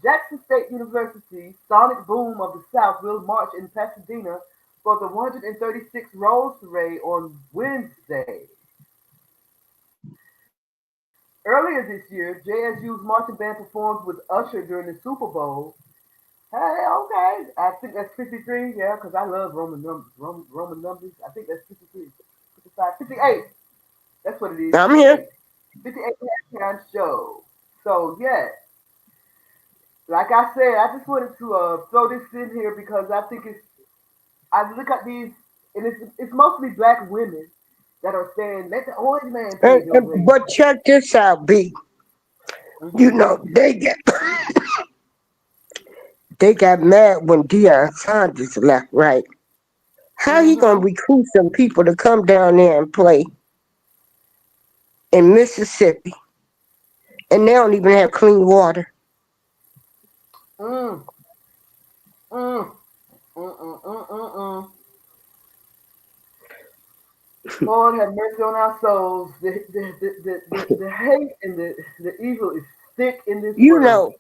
Jackson State University Sonic Boom of the South will march in Pasadena for the 136th Rose Parade on Wednesday. Earlier this year, JSU's marching band performed with Usher during the Super Bowl. Hey, okay. I think that's 53, yeah, because I love Roman numbers. Roman numbers. I think that's 53, 55, 58. That's what it is, I'm here. 58. 58 halftime show. So, yeah, like I said, I just wanted to throw this in here because I think I look at these, and it's mostly black women that are saying, let the orange man pay your way. But check this out, B. You Mm-hmm. know, they got mad when Deion Sanders left, right? How he gonna Mm-hmm. recruit some people to come down there and play in Mississippi, and they don't even have clean water? Mm. Mm. Mm. Lord have mercy on our souls. The hate and the evil is thick in this You world. know,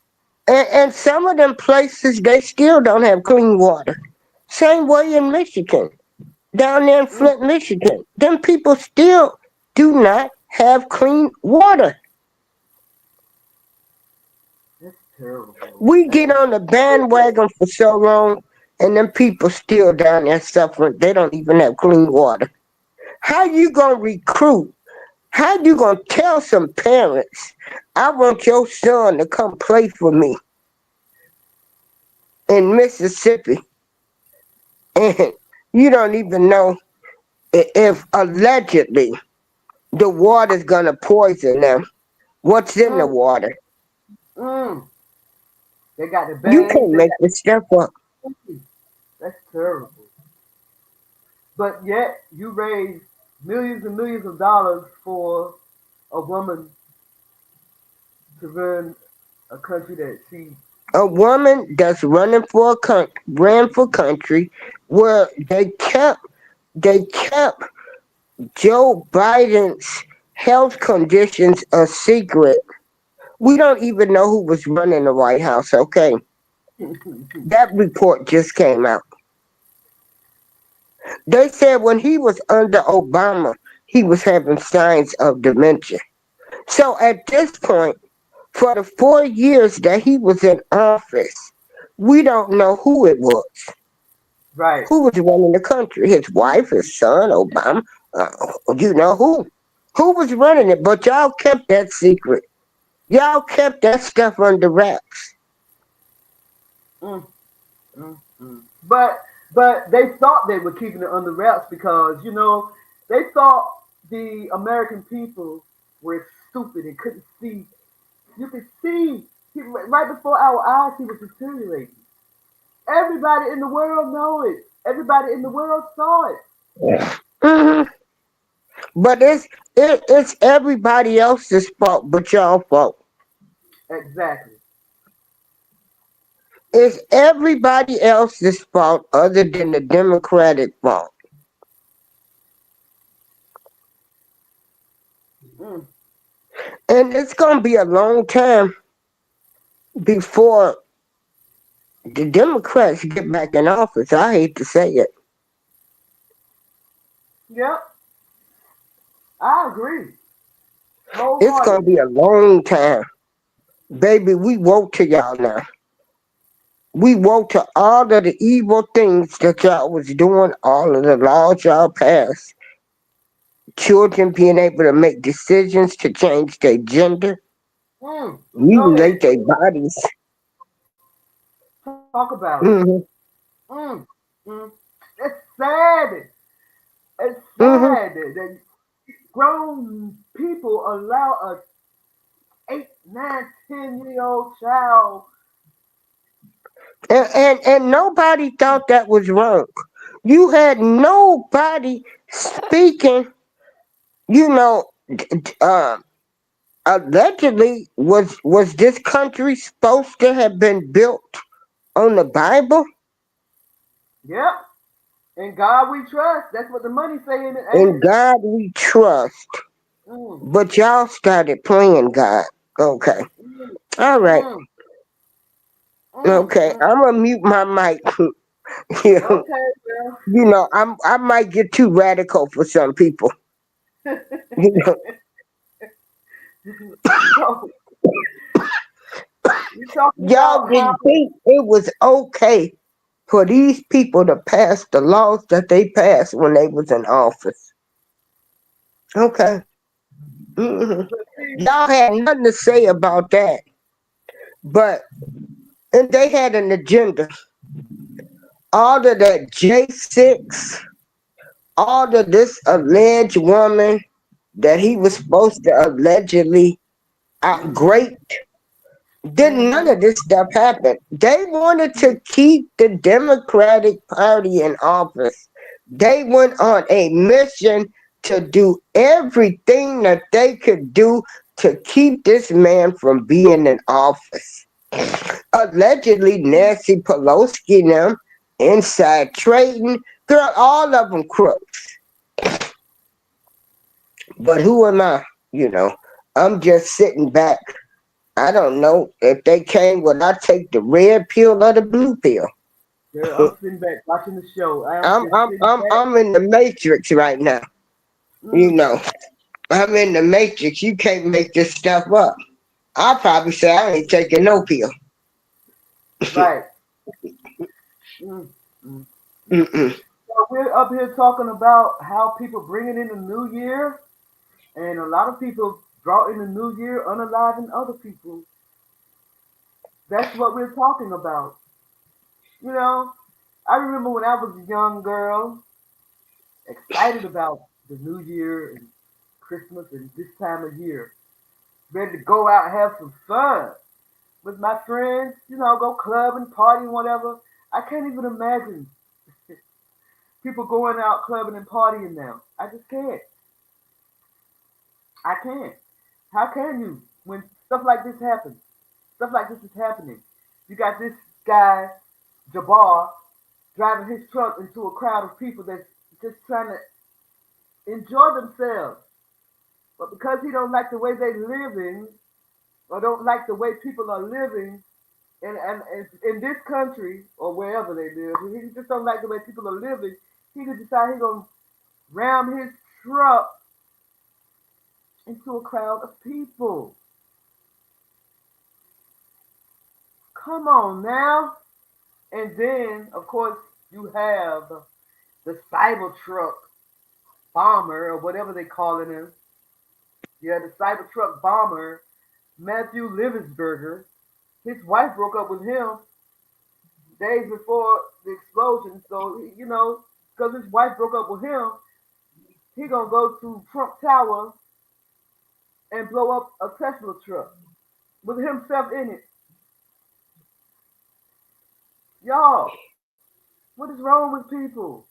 and some of them places they still don't have clean water. Same way in Michigan, down there in Mm. Flint, Michigan, them people still do not have clean water. That's terrible. We That get is on the terrible. bandwagon for so long, and them people still down there suffering. They don't even have clean water. How you gonna recruit? How you gonna tell some parents, I want your son to come play for me in Mississippi, and you don't even know if allegedly the water's gonna poison them? What's in the Mm. water? Mm. They got the You bangs. can't They make got this stuff up. the. That's terrible. But yet you raise millions and millions of dollars for a woman to run a country that she. A woman that's running for ran for country where they kept Joe Biden's health conditions a secret. We don't even know who was running the White House, okay? That report just came out. They said when he was under Obama, he was having signs of dementia. So at this point, for the 4 years that he was in office, we don't know who it was. Right. Who was running the country? His wife, his son, Obama? Uh, you know who? Who was running it? But y'all kept that secret. Y'all kept that stuff under wraps. Mm. But they thought they were keeping it under wraps because they thought the American people were stupid and couldn't see. You could see right before our eyes he was deteriorating. Everybody in the world know it. Everybody in the world saw it. hmm But it's everybody else's fault but y'all fault. Exactly. It's everybody else's fault other than the Democratic fault. Mm. And it's gonna be a long time before the Democrats get back in office, I hate to say it, Yep, I agree it's gonna be wholeheartedly. a long time. Baby, we woke to y'all now. We woke to all of the evil things that y'all was doing, all of the laws y'all passed. Children being able to make decisions to change their gender, Go ahead. mutilate their bodies. Talk about it. Hmm. Mm, mm. It's sad. It's Hmm. sad that grown people allow a 8, 9, 10 year old child. And nobody thought that was wrong. You had nobody speaking, you know, uh, allegedly was this country supposed to have been built on the Bible? Yep. In God we trust. That's what the money saying, ain't In it? God we trust. Mm, But y'all started playing God. Okay. mm, All right. mm, Okay. mm. I'm gonna mute my mic. you Okay, well. I might get too radical for some people. You know, So we talking y'all about how. didn't think it was okay for these people to pass the laws that they passed when they was in office. Okay. Hmm. But see, Y'all had nothing to say about that. But and they had an agenda. All of that J6, all of this alleged woman that he was supposed to allegedly mhm, outgrape. Didn't none mhm, of this stuff happen. They wanted to keep the Democratic Party in office. They went on a mission to do everything that they could do to keep this man from being in office. Allegedly, Nancy Pelosi and them inside trading, girl, all of them crooks. But who am I? You know, I'm just sitting back. I don't know if they came. Would I take the red pill or the blue pill? girl, I'm sitting back watching the show. I'm I'm just I'm sitting I'm back. I'm in the matrix right now. You Mm, know, I'm in the matrix. You can't make this stuff up. I'll probably say I ain't taking no pill. right. Mm, mm. Mm-mm. So we're up here talking about how people bringing in the new year, and a lot of people brought in the new year unaliving other people. That's what we're talking about. You know, I remember when I was a young girl, excited about the new year and Christmas and this time of year, ready to go out and have some fun with my friends, go clubbing, partying, whatever. I can't even imagine people going out clubbing and partying now. I just can't. I can't. How can you when stuff like this happens? Stuff like this is happening. You got this guy, Jabbar, driving his truck into a crowd of people that's just trying to enjoy themselves. But because he don't like the way they living, or don't like the way people are living and in this country or wherever they live, he just don't like the way people are living, he could decide he's gonna ram his truck into a crowd of people. Come on now. And then, of course, you have the Cybertruck bomber or whatever they calling him. Yeah, the Cybertruck bomber, Matthew Livensberger. His wife broke up with him days before the explosion. So, because his wife broke up with him, he gonna go to Trump Tower and blow up a Tesla truck with himself in it. Y'all, what is wrong with people?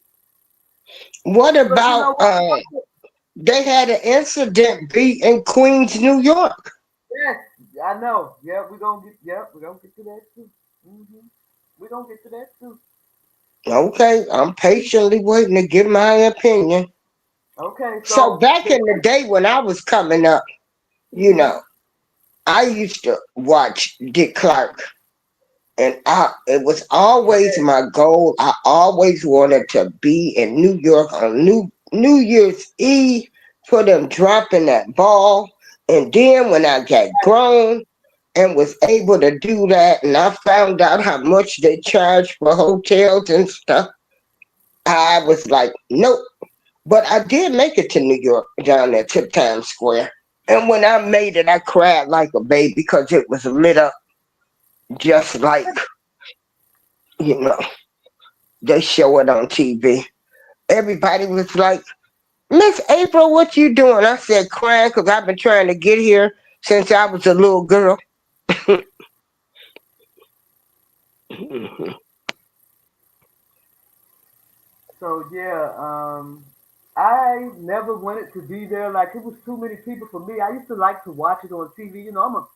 What But you about know what? they had an incident be in Queens, New York? Yes, I know. We're gonna get to that too. hmm We're gonna get to that too. Okay, I'm patiently waiting to give my opinion. Okay, So so back in the day when I was coming up, you hmm know, I used to watch Dick Clark. And it was always my goal. I always wanted to be in New York on New Year's Eve for them dropping that ball. And then when I got grown and was able to do that, and I found out how much they charge for hotels and stuff, I was like, nope. But I did make it to New York down there to Times Square. And when I made it, I cried like a baby because it was lit up just like, you know, they show it on TV. Everybody was like, Miss April, what you doing? I said, crying because I've been trying to get here since I was a little girl. So yeah, I never wanted to be there. Like it was too many people for me. I used to like to watch it on TV. You know, I'm a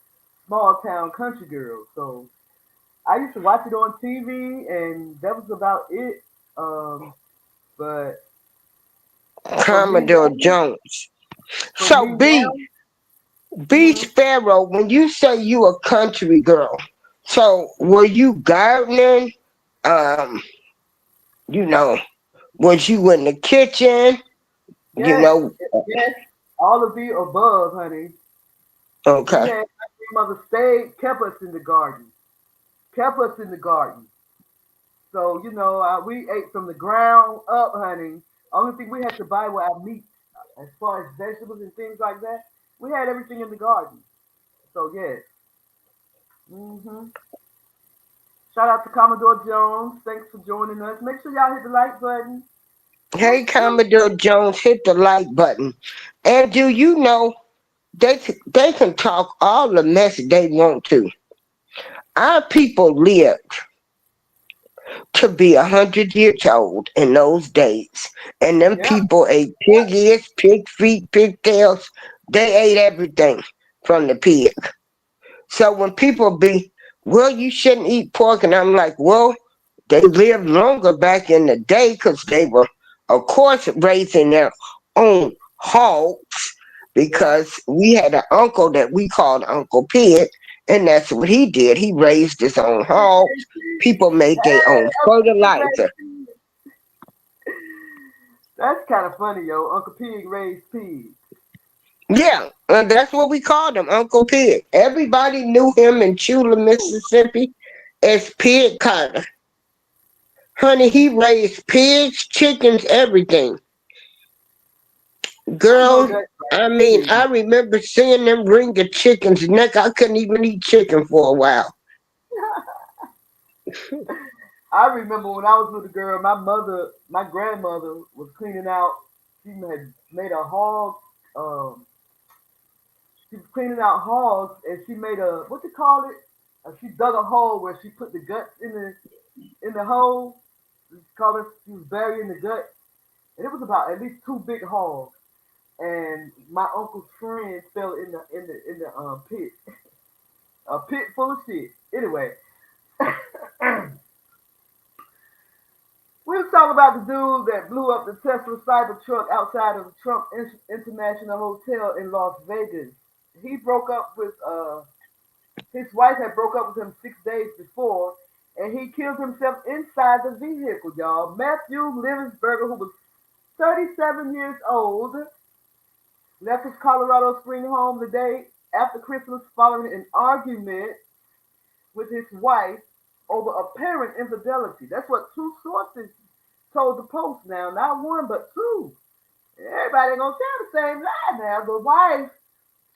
small town country girl, so I used to watch it on TV, and that was about it. But for me Commodore now, Jones. for me So now, B hmm Sparrow, when you say you a country girl, so were you gardening? Um, you know, was you in the kitchen? You yes, know, yes, all of the above, honey. We okay. had my grandmother kept us in the garden, kept us in the garden. So you know, we ate from the ground up, honey. Only thing we had to buy were our meat, as far as vegetables and things like that. We had everything in the garden. So yes. hmm Shout out to Commodore Jones. Thanks for joining us. Make sure y'all hit the like button. Hey, Toot toot. Commodore Jones, hit the like button. And do you know they can talk all the mess they want to. Our people lived to be 100 years old in those days, and them Yep. people ate pig ears, pig feet, pigtails. They ate everything from the pig. So when people be, well, you shouldn't eat pork, and I'm like, well, they lived longer back in the day because they were, of course, raising their own hogs Yep. because we had an uncle that we called Uncle Pig, and that's what he did. He raised his own hogs. People made their Hey, own Uncle Pig fertilizer. raised pigs. That's kind of funny, yo. Uncle Pig raised pigs. Yeah, and that's what we called him, Uncle Pig. Everybody knew him in Chula, Mississippi as Pig Carter. Honey, he raised pigs, chickens, everything. I know Girl, that's I right. mean, Shoot. I remember seeing them wring the chicken's neck. I couldn't even eat chicken for a while. I remember when I was with a girl, my grandmother was cleaning out. She had made a hog. Um, she was cleaning out hogs, and she made a what you call it? She dug a hole where she put the guts in the hole. She was burying the gut, and it was about at least two big hogs. And my uncle's friend fell in the pit, a pit full of shit. Anyway, we was talking about the dude that blew up the Tesla Cybertruck outside of the Trump International Hotel in Las Vegas. He broke up with his wife had broke up with him 6 days before, and he killed himself inside the vehicle, y'all. Matthew Livensberger, who was 37 years old, left his Colorado Spring home the day after Christmas following an argument with his wife over apparent infidelity. That's what two sources told the Post now. Not one, but two. Everybody ain't gonna tell the same lie now. The wife,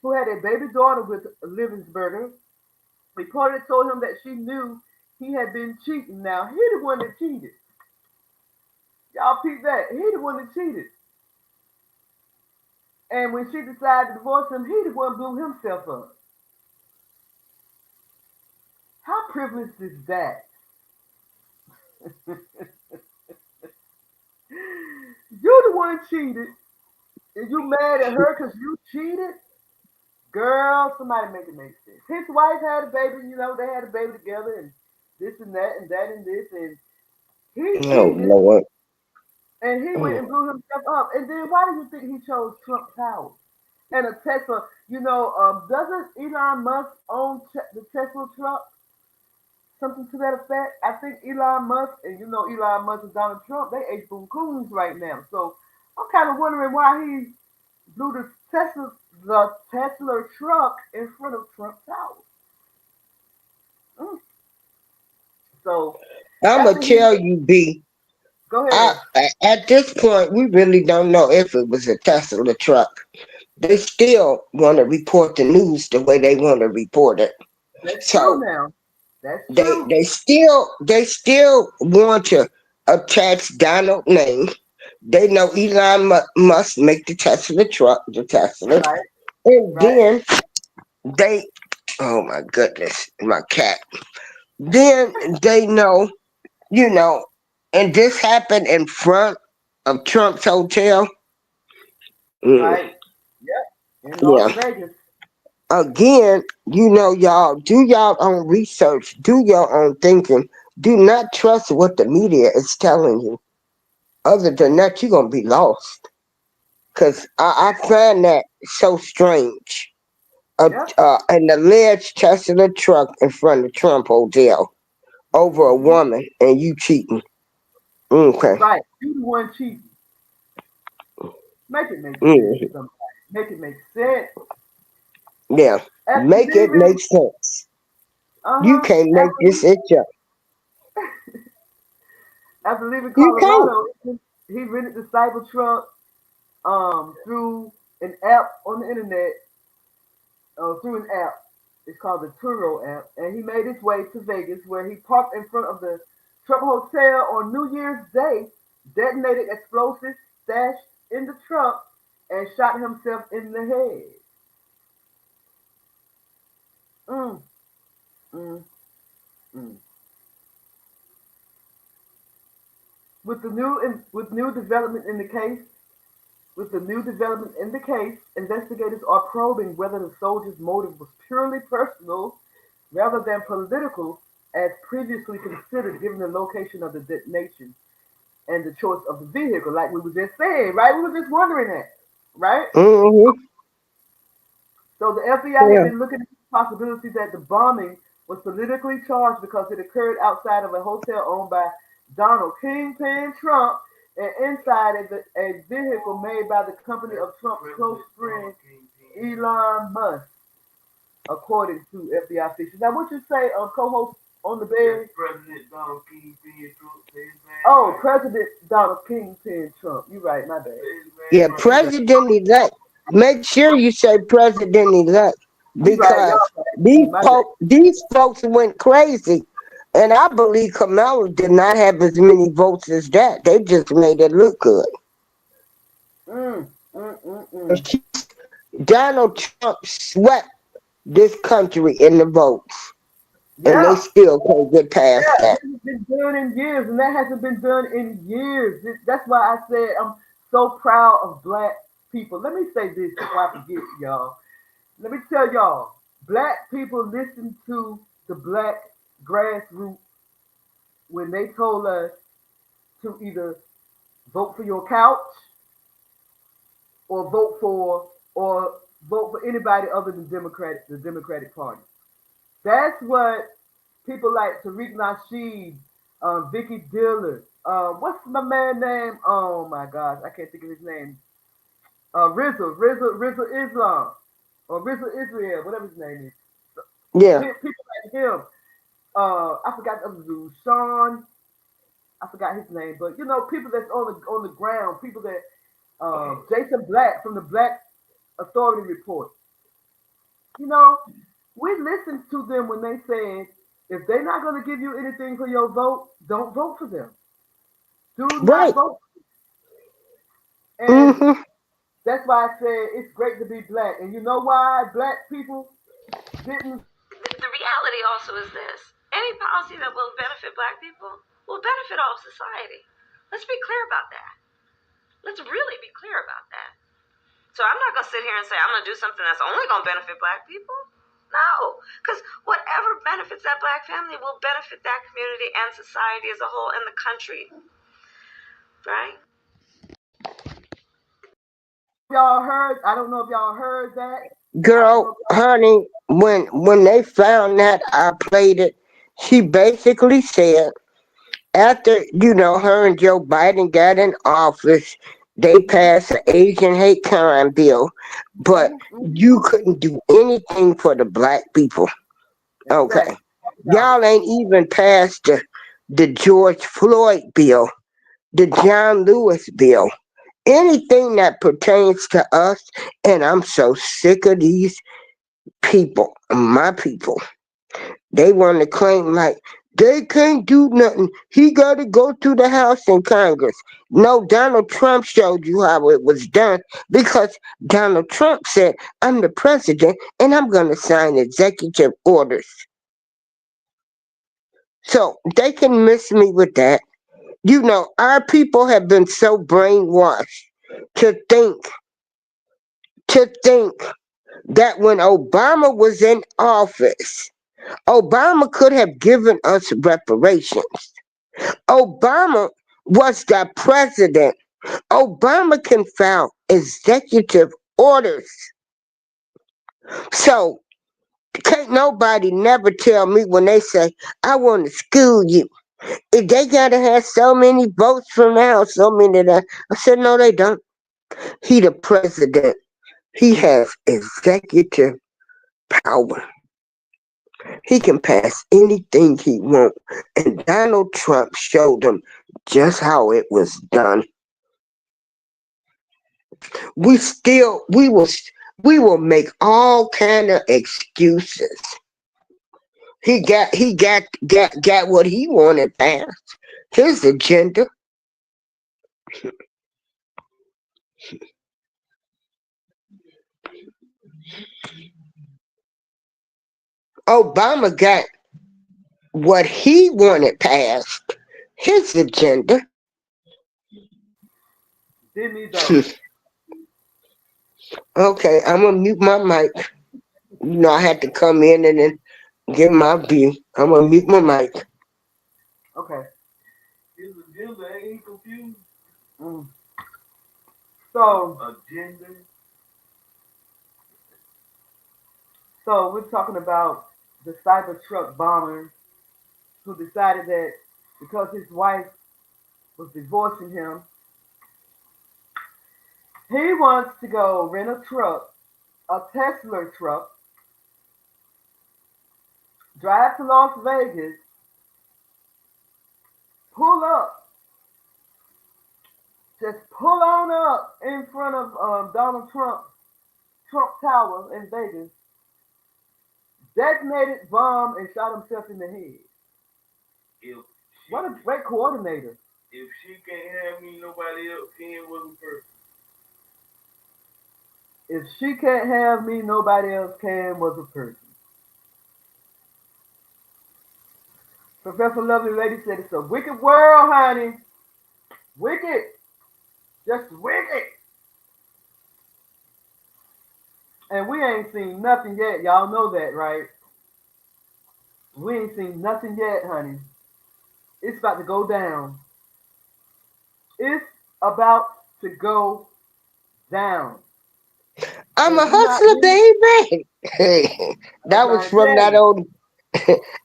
who had a baby daughter with Livensberger, reportedly told him that she knew he had been cheating. Now, he the one that cheated. Y'all peep that. He the one that cheated. And when she decided to divorce him, he the one blew himself up. How privileged is that? You the one cheated, and you mad at her because you cheated? Girl, somebody make it make sense. His wife had a baby, you know, they had a baby together, and this and that and that and this, and he Oh, cheated, Lord. and he went Mm. and blew himself up. And then why do you think he chose Trump Tower and a Tesla? You know, doesn't Elon Musk own the Tesla truck? something to that effect. I think Elon Musk, and you know Elon Musk and Donald Trump, they ace boom coons right now. So I'm kind of wondering why he blew the Tesla truck in front of Trump's house. Mm. So I'ma after he, tell you, B. go ahead, At this point, we really don't know if it was a Tesla truck. They still want to report the news the way they want to report it. that's true So now. That's they true. they still they still want to attach Donald name. They know Elon must make the Tesla truck, the Tesla, Right, and right, then they, oh my goodness, my cat. Then they know, you know, and this happened in front of Trump's hotel. Mm, right. Yep, in Las yeah. Vegas. Again, y'all do y'all own research, do your own thinking. Do not trust what the media is telling you. Other than that, you're gonna be lost. Cause I find that so strange. Yep. An alleged Tesla truck in front of Trump Hotel over a Hmm. woman and you cheating. Okay. Right. You the one cheating. Make it make sense. Mm, Somebody. Make it make sense. yeah. After Make it leaving, make sense. uh You huh. can't make After this leaving, itch up. after leaving You can't. Colorado, he rented the Cybertruck through an app on the internet, through an app. It's called the Turo app, and he made his way to Vegas, where he parked in front of the Trump Hotel on New Year's Day, detonated explosives stashed in the truck, and shot himself in the head. Mm, mm, mm. With new development in the case, with the new development in the case, investigators are probing whether the soldier's motive was purely personal rather than political, as previously considered, given the location of the detonation and the choice of the vehicle. Like we were just saying, right? We were just wondering that, right? Mm-hmm. So the FBI had Yeah. been looking at the possibility that the bombing was politically charged because it occurred outside of a hotel owned by Donald Kingpin Trump and inside a vehicle made by the company of Trump's close friend Elon Musk, according to FBI officials. Now, what you say, co-host on the bed? President Donald Kingpin Trump. Oh, President Donald Kingpin Trump. You right, my bad. Yeah, You right. president elect. Make sure you say president elect You right. because Y'all right. My bad. these folks went crazy. And I believe Kamala did not have as many votes as that. They just made it look good. Mm, mm, mm, mm. She, Donald Trump swept this country in the votes, and they Yeah. still can't get past Yeah, that. this has been done in years, and that hasn't been done in years. That's why I said I'm so proud of black people. Let me say this before I forget, y'all. Let me tell y'all, black people listen to the black grassroots when they told us to either vote for your couch or vote for or vote for anybody other than the Democratic Party. That's what people like Tariq Nasheed, Vicky Dillard. What's my man name? Oh my gosh, I can't think of his name. RZA Islam, or RZA Israel, whatever his name is. Yeah, People like him. I forgot the other dude, Sean. I forgot his name, but you know, people that's on the ground, people that Jason Black from the Black Authority Report. You know, we listened to them when they said if they're not going to give you anything for your vote, don't vote for them. Do not right. vote. And Mm-hmm. that's why I said it's great to be black. And you know why black people didn't? The reality also is this: any policy that will benefit black people will benefit all of society. Let's be clear about that. Let's really be clear about that. So I'm not going to sit here and say I'm going to do something that's only going to benefit black people. No, because whatever benefits that black family will benefit that community and society as a whole and the country, right? Y'all heard? I don't know if y'all heard that. I don't know Girl, if honey, when they found that, I played it. She basically said after, her and Joe Biden got in office, they passed an Asian hate crime bill, but you couldn't do anything for the black people. Okay. Exactly. No. Y'all ain't even passed the George Floyd bill, the John Lewis bill, anything that pertains to us. And I'm so sick of these people, my people. They want to claim like they can't do nothing. He got to go through the House and Congress. No, Donald Trump showed you how it was done because Donald Trump said, I'm the president and I'm going to sign executive orders. So they can miss me with that. Our people have been so brainwashed to think, to think that when Obama was in office, Obama could have given us reparations. Obama was the president. Obama can file executive orders. So can't nobody never tell me when they say, I want to school you. If they gotta have so many votes from now, so many that I said, no, they don't. He the president. He has executive power. He can pass anything he wants. And Donald Trump showed him just how it was done. We will make all kind of excuses. He got what he wanted passed. His agenda. Obama got what he wanted passed. His agenda. Didn't he though? Okay, I'm gonna mute my mic. I had to come in and then give my view. I'm gonna mute my mic. Okay. His agenda ain't he confused? Mm. So agenda. So we're talking about the Cybertruck bomber who decided that because his wife was divorcing him, he wants to go rent a truck, a Tesla truck, drive to Las Vegas, pull up, just pull on up in front of Donald Trump Tower in Vegas, detonated bomb and shot himself in the head. If what a great coordinator. If she can't have me, nobody else can with a person. If she can't have me, nobody else can was a person. Professor Lovely Lady said it's a wicked world, honey. Wicked. Just wicked. And we ain't seen nothing yet. Y'all know that, right? We ain't seen nothing yet, honey. It's about to go down. It's about to go down. I'm And a do not hustler, miss. baby. I'm That was trying to from tell that you. old.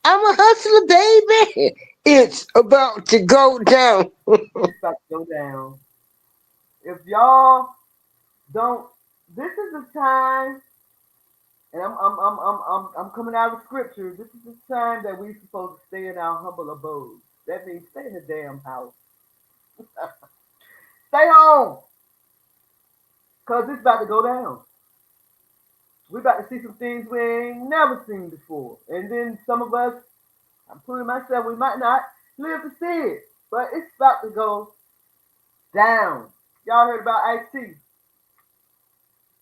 I'm a hustler, baby. It's about to go down. It's about to go down. If y'all don't, this is the time, and I'm coming out of scripture. This is the time that we're supposed to stay in our humble abode. That means stay in the damn house. Stay home, cause it's about to go down. We're about to see some things we ain't never seen before, and then some of us, I'm putting myself, we might not live to see it, but it's about to go down. Y'all heard about Ice-T?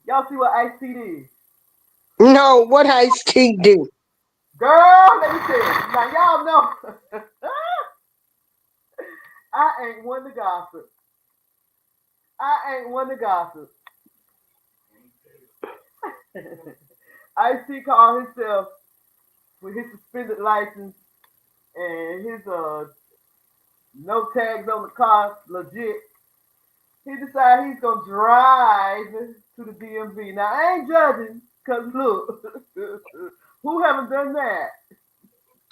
Y'all see what Ice-T did? No, what Ice-T do? Girl, let me tell you. Now y'all know I ain't one to gossip. I ain't one to gossip. Ice-T called himself with his suspended license and his no tags on the car legit. He decided he's gonna drive to the DMV. Now I ain't judging, cause look, who haven't done that?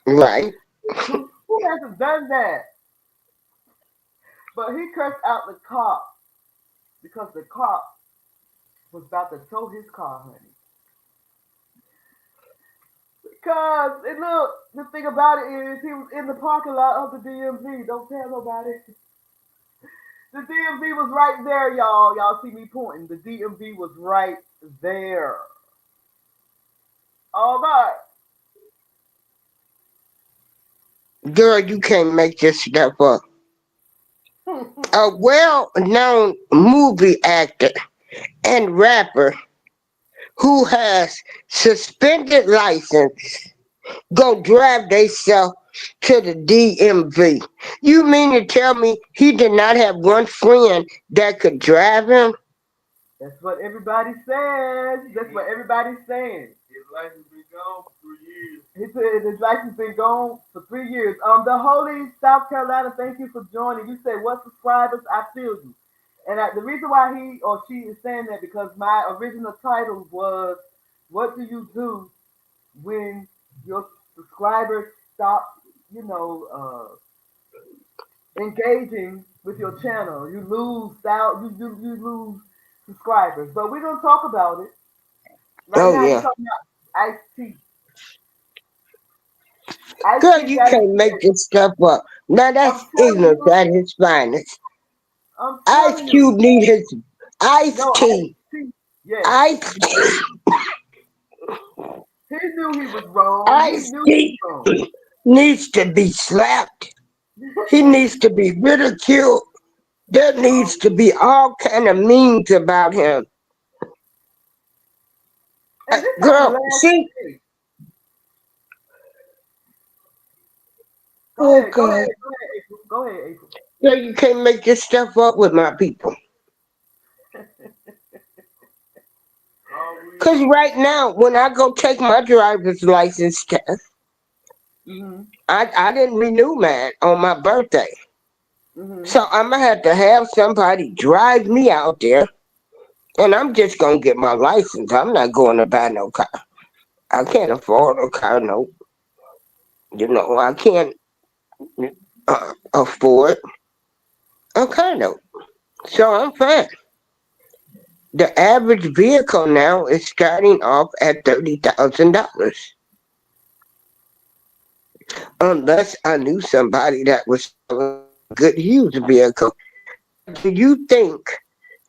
Right. Who hasn't done that? But he cursed out the cop because the cop was about to tow his car, honey. Because, and look, the thing about it is he was in the parking lot of the DMV. Don't tell nobody. The DMV was right there, y'all. Y'all see me pointing. The DMV was right there. All right. Girl, you can't make this stuff up. A well-known movie actor and rapper who has suspended license go drive theyself to the DMV. You mean to tell me he did not have one friend that could drive him? That's what everybody says. That's what everybody's saying. His license been gone for 3 years. He said his license been gone for 3 years. The Holy South Carolina, thank you for joining. You said what subscribers? I feel you. And the reason why he or she is saying that because my original title was, "What do you do when your subscribers stop, you know, engaging with your channel? You lose out, you lose subscribers." But we're gonna talk about it right Oh now. He's yeah. talking about Ice T. Ice Girl, T you got can't into make it. this stuff up. Now I'm that's telling ignorance you. at its finest. I'm Ice telling you. Cube need his Ice No, Ice T. T. Yes, Ice he knew he was wrong. He Ice knew he was T wrong. needs to be slapped. He needs to be ridiculed. There needs to be all kind of memes about him. And this happened Girl, last see, week. Go oh ahead. Go God, ahead. Go ahead, April. Go ahead, April. girl, you can't make this stuff up with my people. Cause right now, when I go take my driver's license test, Mhm. I didn't renew mine on my birthday. Mhm. So I'm gonna have somebody drive me out there, and I'm just gonna get my license. I'm not going to buy no car. I can't afford a car, no. I can't afford a car, no. So I'm fine. The average vehicle now is starting off at $30,000, unless I knew somebody that was selling a good used vehicle. But do you think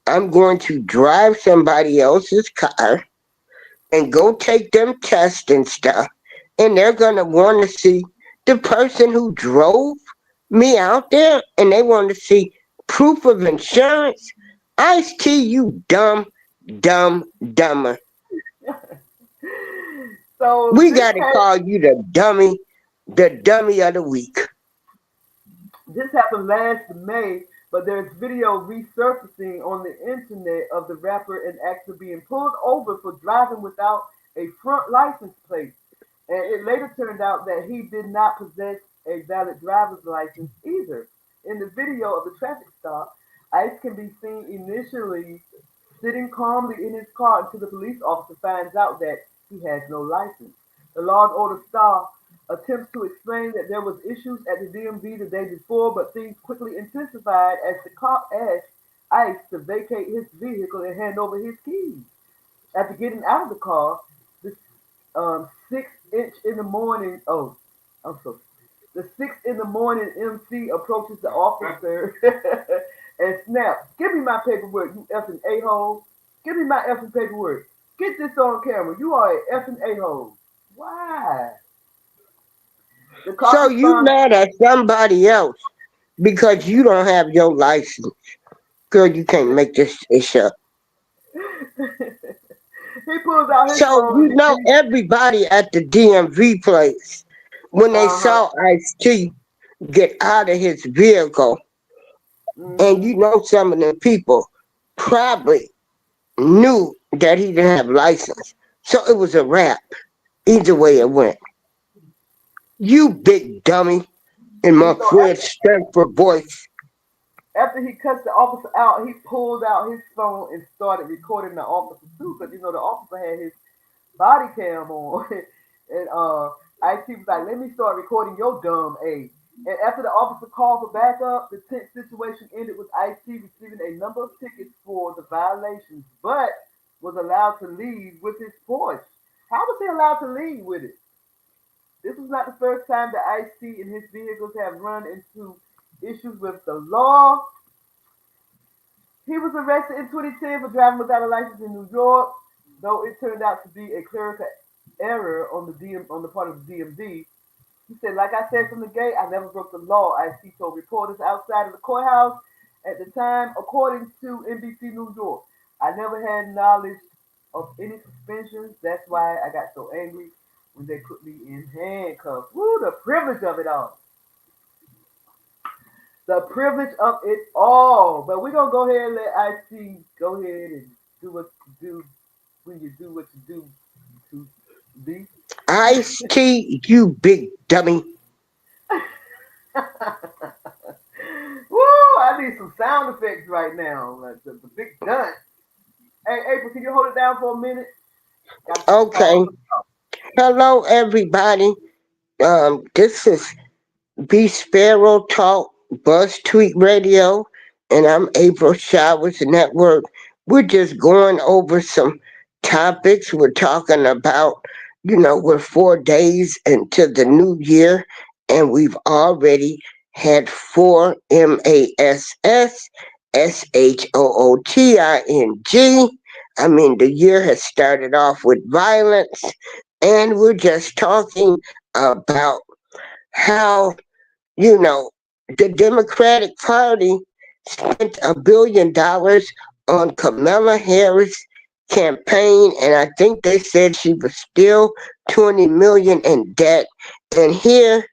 I'm going to drive somebody else's car and go take them tests and stuff, and they're gonna want to see the person who drove me out there, and they want to see proof of insurance? Ice T, you dumber. So We gotta call you the dummy of the week. this happened last May, but there's video resurfacing on the internet of the rapper and actor being pulled over for driving without a front license plate. And it later turned out that he did not possess a valid driver's license either. In the video of the traffic stop, Ice can be seen initially sitting calmly in his car until the police officer finds out that he has no license. The Law and Order star attempts to explain that there was issues at the DMV the day before, but things quickly intensified as the cop asked Ice to vacate his vehicle and hand over his keys. After getting out of the car, this 6 inch in the morning. Oh, I'm so. The 6 in the morning MC approaches the officer and snaps, "Give me my paperwork, you effing a hole! Give me my effing paperwork! Get this on camera! You are a effing a hole!" Why? The cop So you responds. mad at somebody else because you don't have your license. Girl, you can't make this up. He pulls out his So phone you and know he, everybody at the DMV place, when they uh huh, saw Ice T get out of his vehicle, and mm-hmm. you know some of the people probably knew that he didn't have license. So it was a wrap. Either way it went. You big dummy in And my so Fred Stanford voice. after he cuts the officer out, he pulled out his phone and started recording the officer too, because the officer had his body cam on, and IT was like, let me start recording your dumb aid. And after the officer called for backup, the tense situation ended with IT receiving a number of tickets for the violations, but was allowed to leave with his Porsche. How was he allowed to leave with it? This was not the first time that IC and his vehicles have run into issues with the law. He was arrested in 2010 for driving without a license in New York, though it turned out to be a clerical error on on the part of the DMV. He said, like I said from the gate, I never broke the law. IC told reporters outside of the courthouse at the time, according to NBC New York. I never had knowledge of any suspensions. That's why I got so angry when they put me in handcuffs. Woo, the privilege of it all. The privilege of it all. But we're going to go ahead and let IC go ahead and do what you do when you do what you do to be. Ice-T, you big dummy. Woo! I need some sound effects right now. Like the big gun. Hey, April, can you hold it down for a minute? Okay. Hello, everybody. This is BeeSparrow Talk, Buzzz Tweet Radio, and I'm April Showers Network. We're just going over some topics. We're talking about, we're 4 days into the new year, and we've already had 4MASSSHOOTING. I mean, the year has started off with violence, and we're just talking about how the Democratic Party spent $1 billion on Kamala Harris' campaign, and I think they said she was still 20 million in debt. And here,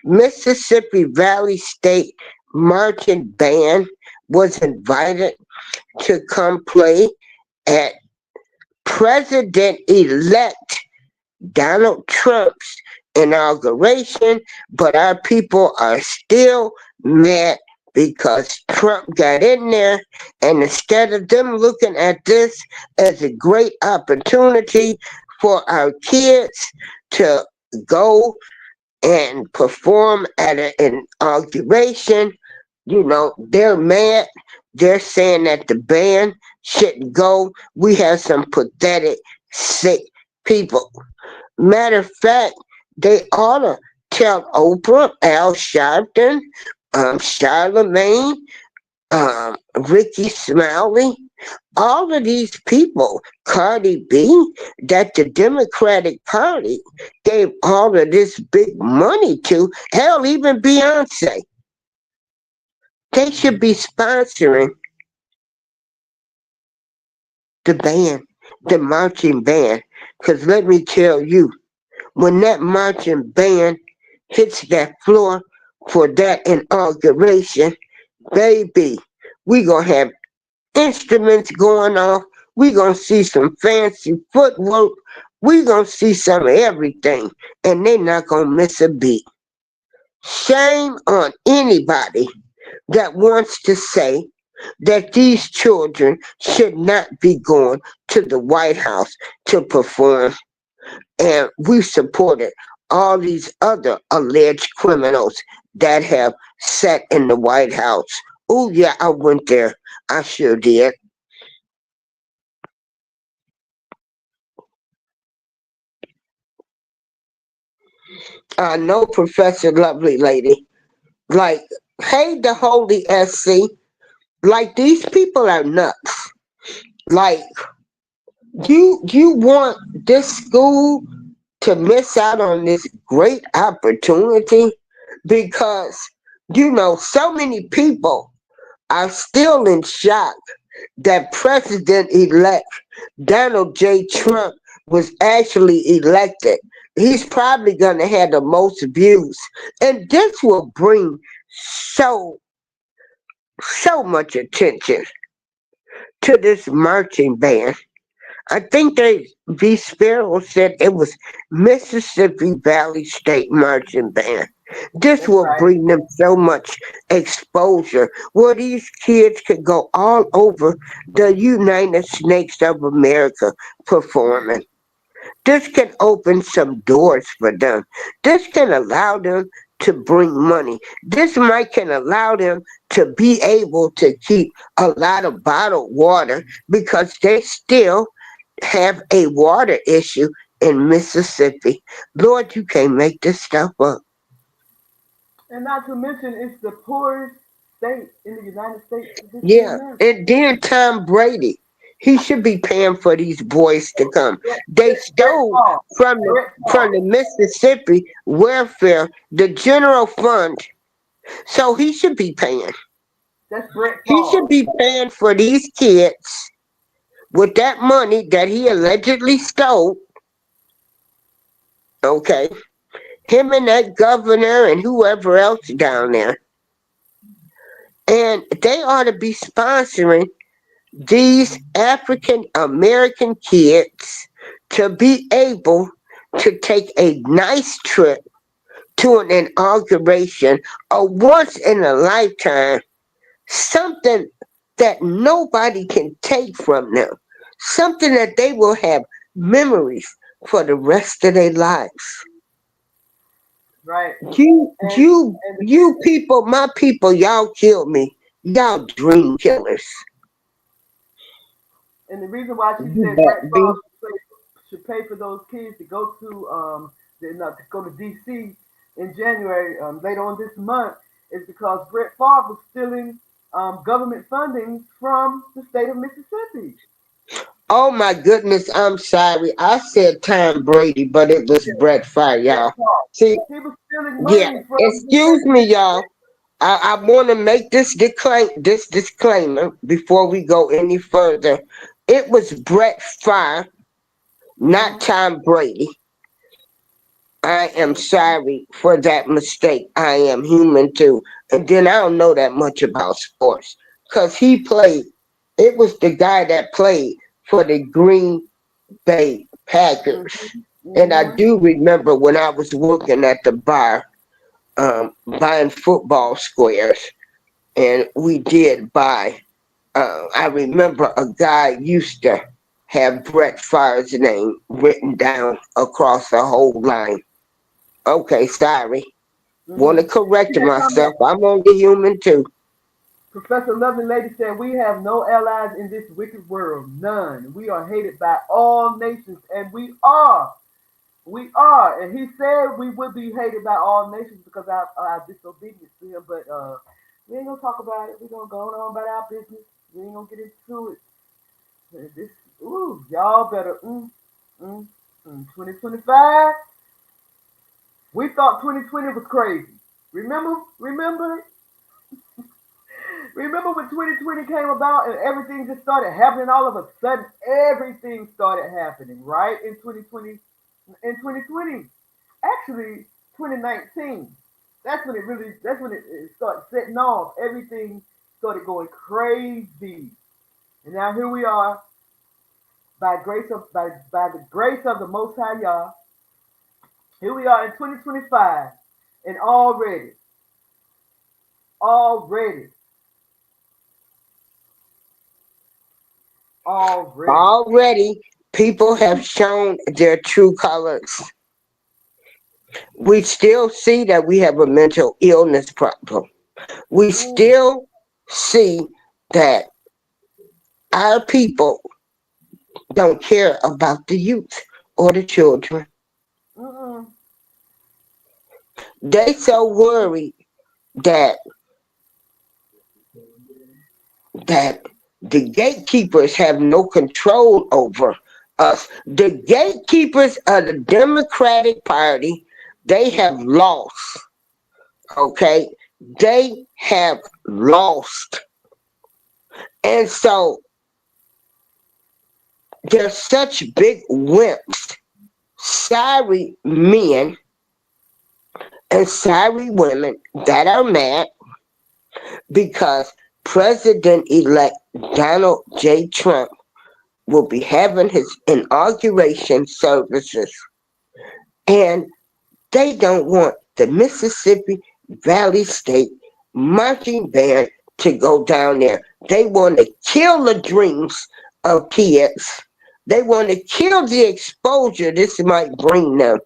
Mississippi Valley State marching band was invited to come play at President-elect Donald Trump's inauguration, but our people are still mad because Trump got in there, and instead of them looking at this as a great opportunity for our kids to go and perform at an inauguration, they're mad. They're saying that the band shouldn't go. We have some pathetic, sick people. Matter of fact, they ought to tell Oprah, Al Sharpton, Charlemagne, Ricky Smiley, all of these people, Cardi B, that the Democratic Party gave all of this big money to. Hell, even Beyonce. They should be sponsoring the band, the marching band. Because let me tell you, when that marching band hits that floor for that inauguration, baby, we gonna have instruments going off. We gonna see some fancy footwork. We gonna see some of everything, and they not gonna miss a beat. Shame on anybody that wants to say that these children should not be going to the White House to perform. And we supported all these other alleged criminals that have sat in the White House. Oh yeah, I went there. I sure did. I know, Professor Lovely Lady. Like, hey, the Holy SC. Like, these people are nuts. Like, you want this school to miss out on this great opportunity because so many people are still in shock that President-elect Donald J. Trump was actually elected. He's probably going to have the most views, and this will bring so much attention to this marching band. I think BeeSparrow said it was Mississippi Valley State Marching Band. This That's will right. bring them so much exposure where these kids could go all over the United States of America performing. This can open some doors for them. This can allow them to bring money. This might can allow them to be able to keep a lot of bottled water because they still have a water issue in Mississippi. Lord, you can't make this stuff up. And not to mention, it's the poorest state in the United States of history of Yeah, America. and then Tom Brady, he should be paying for these boys to come. They Brett stole Favre. from the Brett from Favre. the Mississippi welfare, the general fund. So he should be paying. That's Brett He Favre. should be paying for these kids with that money that he allegedly stole. Okay, him and that governor and whoever else down there, and they ought to be sponsoring these African American kids to be able to take a nice trip to an inauguration, a once in a lifetime, something that nobody can take from them, something that they will have memories for the rest of their lives. Right. You, And you, and you people, my people, y'all killed me. Y'all dream killers. and the reason why she You said Brett bet, Favre B. should pay for those kids to go to to go to DC in January later on this month is because Brett Favre was stealing government funding from the state of Mississippi. Oh my goodness, I'm sorry. I said Tom Brady, but it was Brett Favre, Brett y'all. Favre. See, He was stealing yeah, money from the excuse state. me, y'all. I want to make this disclaimer before we go any further. It was Brett Favre, not Mm-hmm. Tom Brady. I am sorry for that mistake. I am human too. And then I don't know that much about sports. Because it was the guy that played for the Green Bay Packers. And I Mm-hmm. do remember when I was working at the bar, buying football squares, and we did buy. I remember a guy used to have Brett Favre's name written down across the whole line. Okay, sorry. Want Mm-hmm. to correct See that comment? myself. I'm only human too. Professor Lovely Lady said, "We have no allies in this wicked world. None. We are hated by all nations, and we are. We are." And he said we would be hated by all nations because of our disobedience to him. But we ain't gonna talk about it. We're gonna go on about our business. We ain't gonna get into it. This, y'all better, mm. 2025. We thought 2020 was crazy. Remember when 2020 came about and everything just started happening all of a sudden? Everything started happening, right? In 2020. Actually, 2019. That's when it started setting off. Everything started going crazy. And now here we are, by the grace of the Most High Yah. Here we are in 2025, and already, already. Already, people have shown their true colors. We still see that we have a mental illness problem. We Mm, still see that our people don't care about the youth or the children. mm-mm, They so worried that that the gatekeepers have no control over us. The gatekeepers of the Democratic Party, they have lost. Okay? They have lost. And so they're such big wimps. Sorry men and sorry women that are mad because President elect Donald J. Trump will be having his inauguration services, and they don't want the Mississippi Valley State marching band to go down there. They want to kill the dreams of kids They want to kill the exposure this might bring them.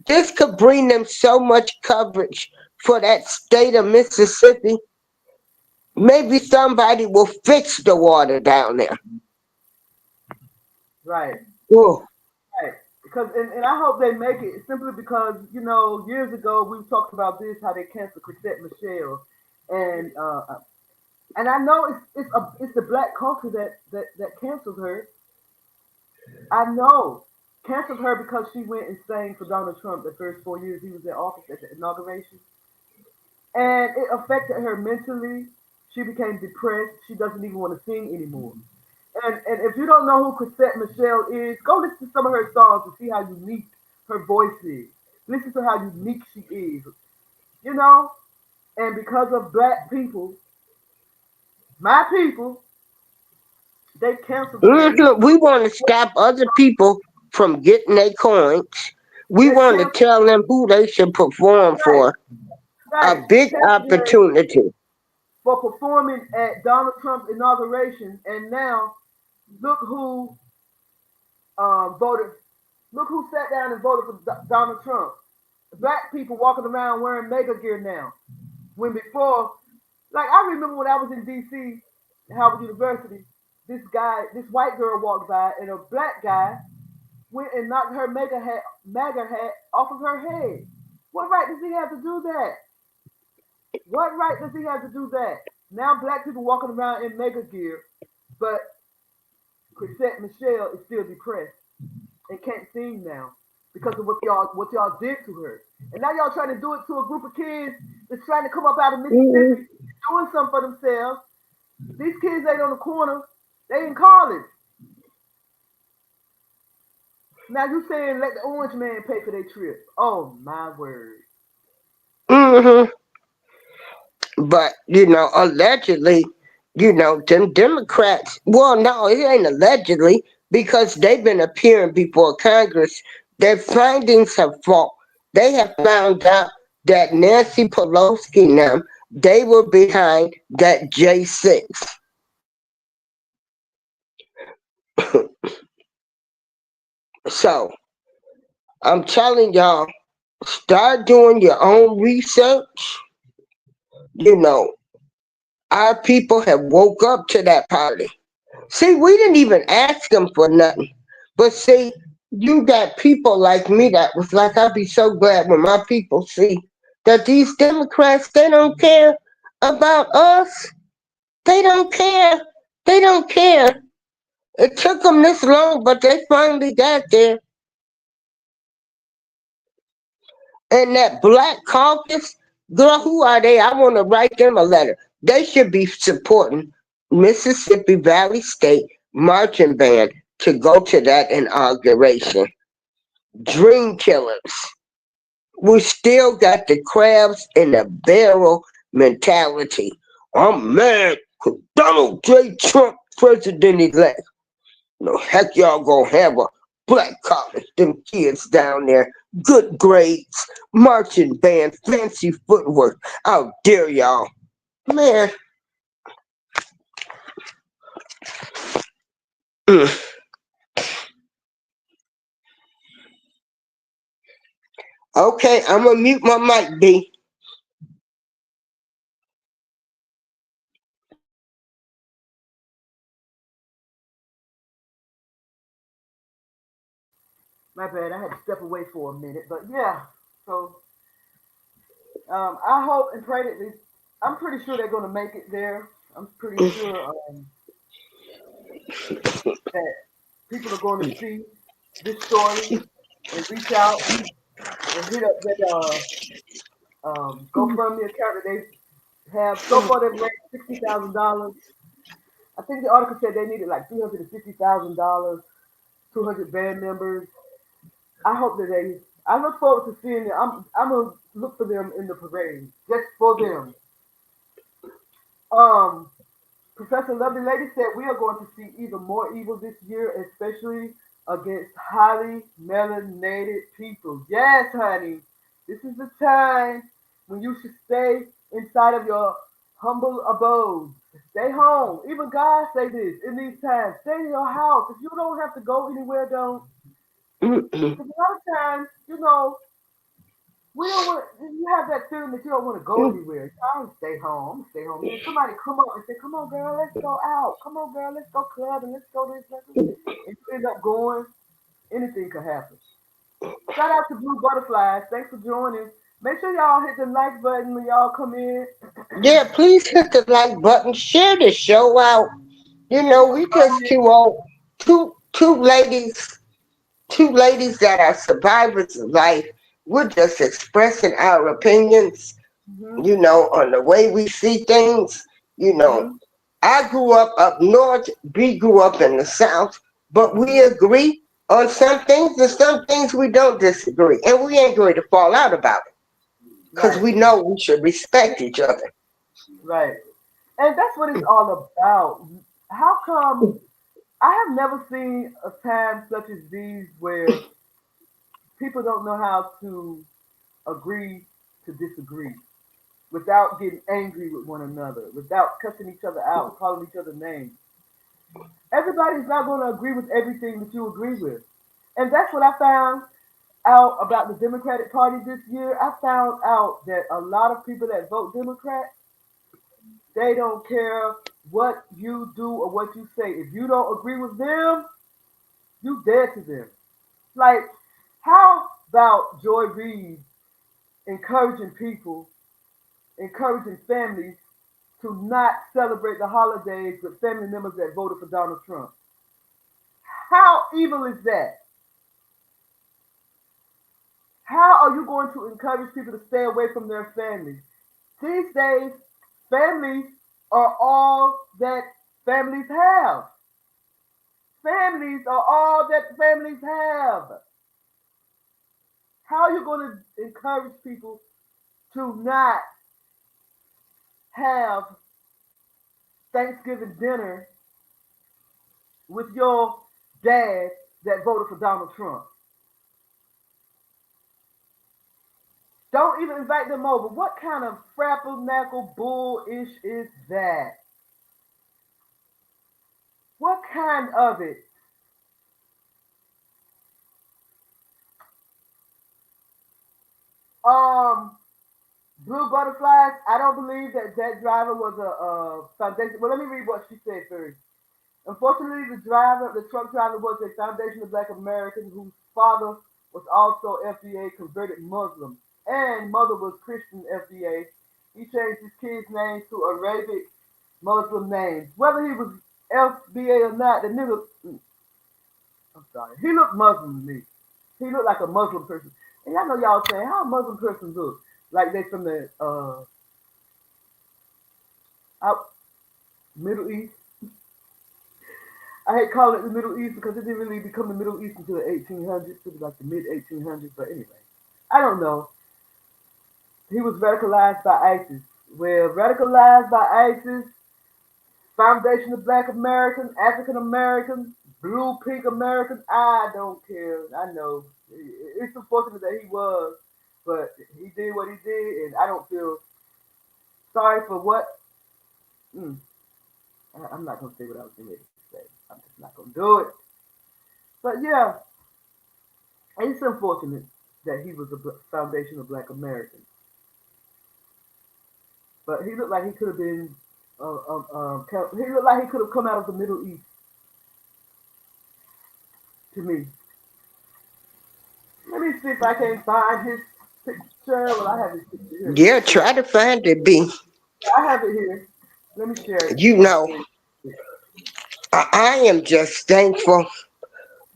This could bring them so much coverage for that state of Mississippi. Maybe somebody will fix the water down there. Right. Oh, Right. Because and I hope they make it simply because, years ago we talked about this, how they canceled Chrisette Michelle. And and I know it's the black culture that canceled her. I know. Canceled her because she went and sang for Donald Trump the first 4 years he was in office at the inauguration. And it affected her mentally. She became depressed. She doesn't even want to sing anymore. And if you don't know who Chrisette Michelle is, go listen to some of her songs and see how unique her voice is. Listen to how unique she is. You know? And because of black people, my people, they canceled her. And we want to stop other people from getting their coins. We they want to canceled, tell them who they should perform right, for. A right. big Canceled her opportunity. for performing at Donald Trump's inauguration. And now, look who voted. Look who sat down and voted for Donald Trump. Black people walking around wearing mega gear now. When before, like I remember when I was in D.C. at Howard University, this white girl walked by, and a black guy went and knocked her MAGA hat off of her head. What right does he have to do that? What right does he have to do that? Now black people walking around in mega gear, but Chrisette Michelle is still depressed and can't sing now because of what y'all did to her. And now y'all trying to do it to a group of kids that's trying to come up out of Mhm. Mississippi, doing something for themselves. These kids ain't on the corner; they in college. Now you saying let the orange man pay for their trip? Oh my word! Mhm. But allegedly, them Democrats. Well, no, it ain't allegedly because they've been appearing before Congress. Their findings have fall. They have found out that Nancy Pelosi and them they were behind that J6. So I'm telling y'all, start doing your own research. You know, our people have woke up to that party. See, we didn't even ask them for nothing. But see, you got people like me that was like, I'd be so glad when my people see that these Democrats, they don't care about us. They don't care. They don't care. It took them this long, but they finally got there. And that Black Caucus, girl, who are they? I want to write them a letter. They should be supporting Mississippi Valley State marching band to go to that inauguration. Dream killers. We still got the crabs in the barrel mentality. I'm mad because Donald J. Trump president elect. No heck y'all gonna have a black college, them kids down there, good grades, marching band, fancy footwork. How dare y'all? Man. Mm. Okay, I'm gonna mute my mic, B. My bad. I had to step away for a minute, but yeah. So I hope and pray that I'm pretty sure they're going to make it there. I'm pretty sure that people are going to see this story and reach out and hit up that GoFundMe account that they have. So far, they've raised $60,000. I think the article said they needed like $350,000, 200 band members. I hope that they. I look forward to seeing them. I'm gonna look for them in the parade just for them. Um, Professor Lovely Lady said we are going to see even more evil this year, especially against highly melanated people. Yes, honey. This is the time when you should stay inside of your humble abode. Stay home. Even God say this in these times. Stay in your house. If you don't have to go anywhere, don't. Mm-mm. Because a lot of times, we don't want. You have that feeling that you don't want to go Mm. anywhere. I don't stay home. Stay home. Then somebody come up and say, "Come on, girl, let's go out. Come on, girl, let's go club and let's go this, let's go." And you end up going. Anything could happen. Shout out to Blue Butterflies. Thanks for joining. Make sure y'all hit the like button when y'all come in. Yeah, please hit the like button. Share the show out. We just two ladies that are survivors of life. We're just expressing our opinions, Mm-hmm, on the way we see things. You know, mm-hmm, I grew up north, B grew up in the south, but we mm-hmm. agree on some things and some things we don't disagree. And we ain't going to fall out about it because Right, we know we should respect each other. right. And that's what it's all about. How come I have never seen a time such as these where people don't know how to agree to disagree without getting angry with one another, without cussing each other out, calling each other names. Everybody's not going to agree with everything that you agree with. And that's what I found out about the Democratic Party this year. I found out that a lot of people that vote Democrat, they don't care what you do or what you say. If you don't agree with them, you dead to them. Like, how about Joy Reid encouraging people, encouraging families to not celebrate the holidays with family members that voted for Donald Trump? How evil is that? How are you going to encourage people to stay away from their families? These days, families are all that families have. Families are all that families have. How are you going to encourage people to not have Thanksgiving dinner with your dad that voted for Donald Trump? Don't even invite them over. What kind of frapple knackle bullish is that? What kind of it? Um, Blue Butterflies. I don't believe that that driver was a foundation. Well, let me read what she said first. Unfortunately, the truck driver, was a Foundation of Black Americans whose father was also FBA converted Muslim and mother was Christian FBA. He changed his kids' names to Arabic Muslim names. Whether he was FBA or not, the nigga, I'm sorry, he looked Muslim to me. He looked like a Muslim person. And y'all know y'all saying, how a Muslim person look? Like they from the out Middle East. I hate calling it the Middle East because it didn't really become the Middle East until the 1800s, it was like the mid 1800s. But anyway, I don't know. He was radicalized by ISIS. Well, radicalized by ISIS, Foundation of Black Americans, African Americans, Blue Pink Americans. I don't care. I know it's unfortunate that he was, but he did what he did, and I don't feel sorry for what. Mm, I'm not gonna say what I was getting ready to say. I'm just not gonna do it. But yeah, it's unfortunate that he was a foundation of Black Americans. But he looked like he could have been. He looked like he could have come out of the Middle East to me. Let me see if I can find his picture. Well, I have his picture here. Let me Yeah, share it. try to find it, B. I have it here. Let me share it You on know, screen. I am just thankful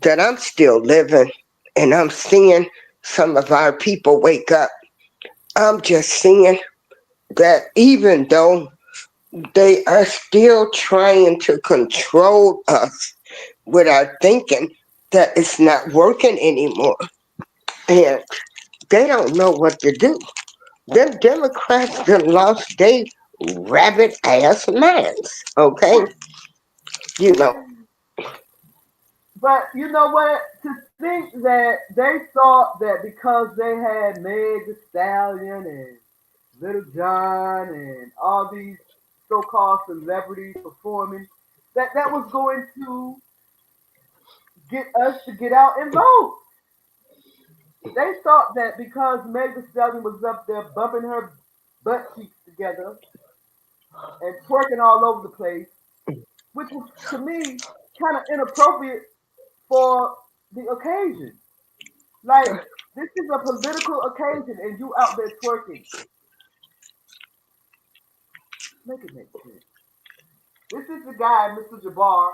that I'm still living and I'm seeing some of our people wake up. I'm just seeing that even though they are still trying to control us with our thinking, that it's not working anymore. And they don't know what to do. Them Democrats that lost their rabbit ass minds. Okay? You know. But you know what? To think that they thought that because they had Meg the Stallion and Little John and all these so-called celebrities performing, that was going to get us to get out and vote. They thought that because Meg Thee Stallion was up there bumping her butt cheeks together and twerking all over the place, which was to me kind of inappropriate for the occasion. Like, this is a political occasion and you out there twerking. Make it make sense. This is the guy, Mr. Jabbar.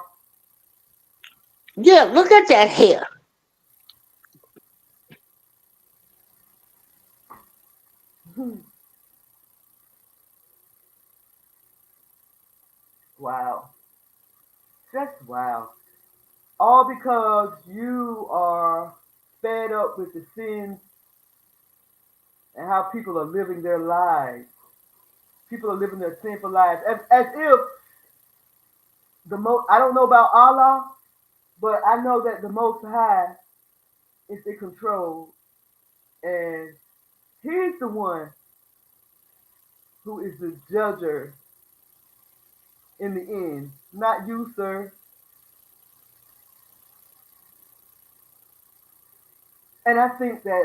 Yeah, look at that hair. Wow. Just wow. All because you are fed up with the sins and how people are living their lives. People are living their sinful lives. As if the most, I don't know about Allah, but I know that the Most High is in control. And He's the one who is the judger in the end. Not you, sir. And I think that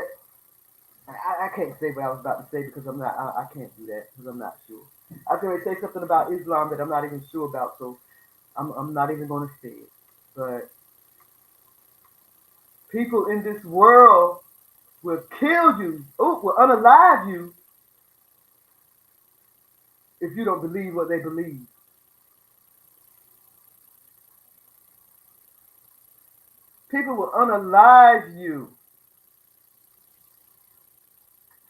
I can't say what I was about to say because I'm not. I can't do that because I'm not sure. I was going to say something about Islam that I'm not even sure about, so I'm not even going to say it. But people in this world will kill you, will unalive you if you don't believe what they believe. People will unalive you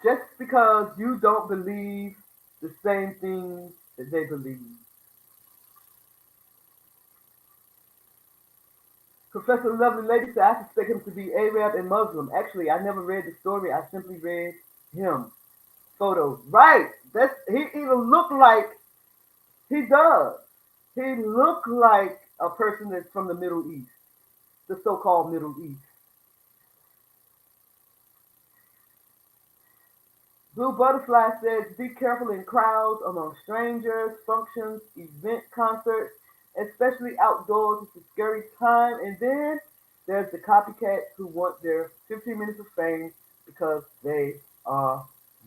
just because you don't believe the same things that they believe. Professor Lovely Lady said, I suspect him to be Arab and Muslim. Actually, I never read the story. I simply read him. Photos. Right. He even looked like he does. He looked like a person that's from the Middle East, the so-called Middle East. Blue Butterfly says, be careful in crowds, among strangers, functions, event concerts, especially outdoors. It's a scary time. And then there's the copycats who want their 15 minutes of fame because they are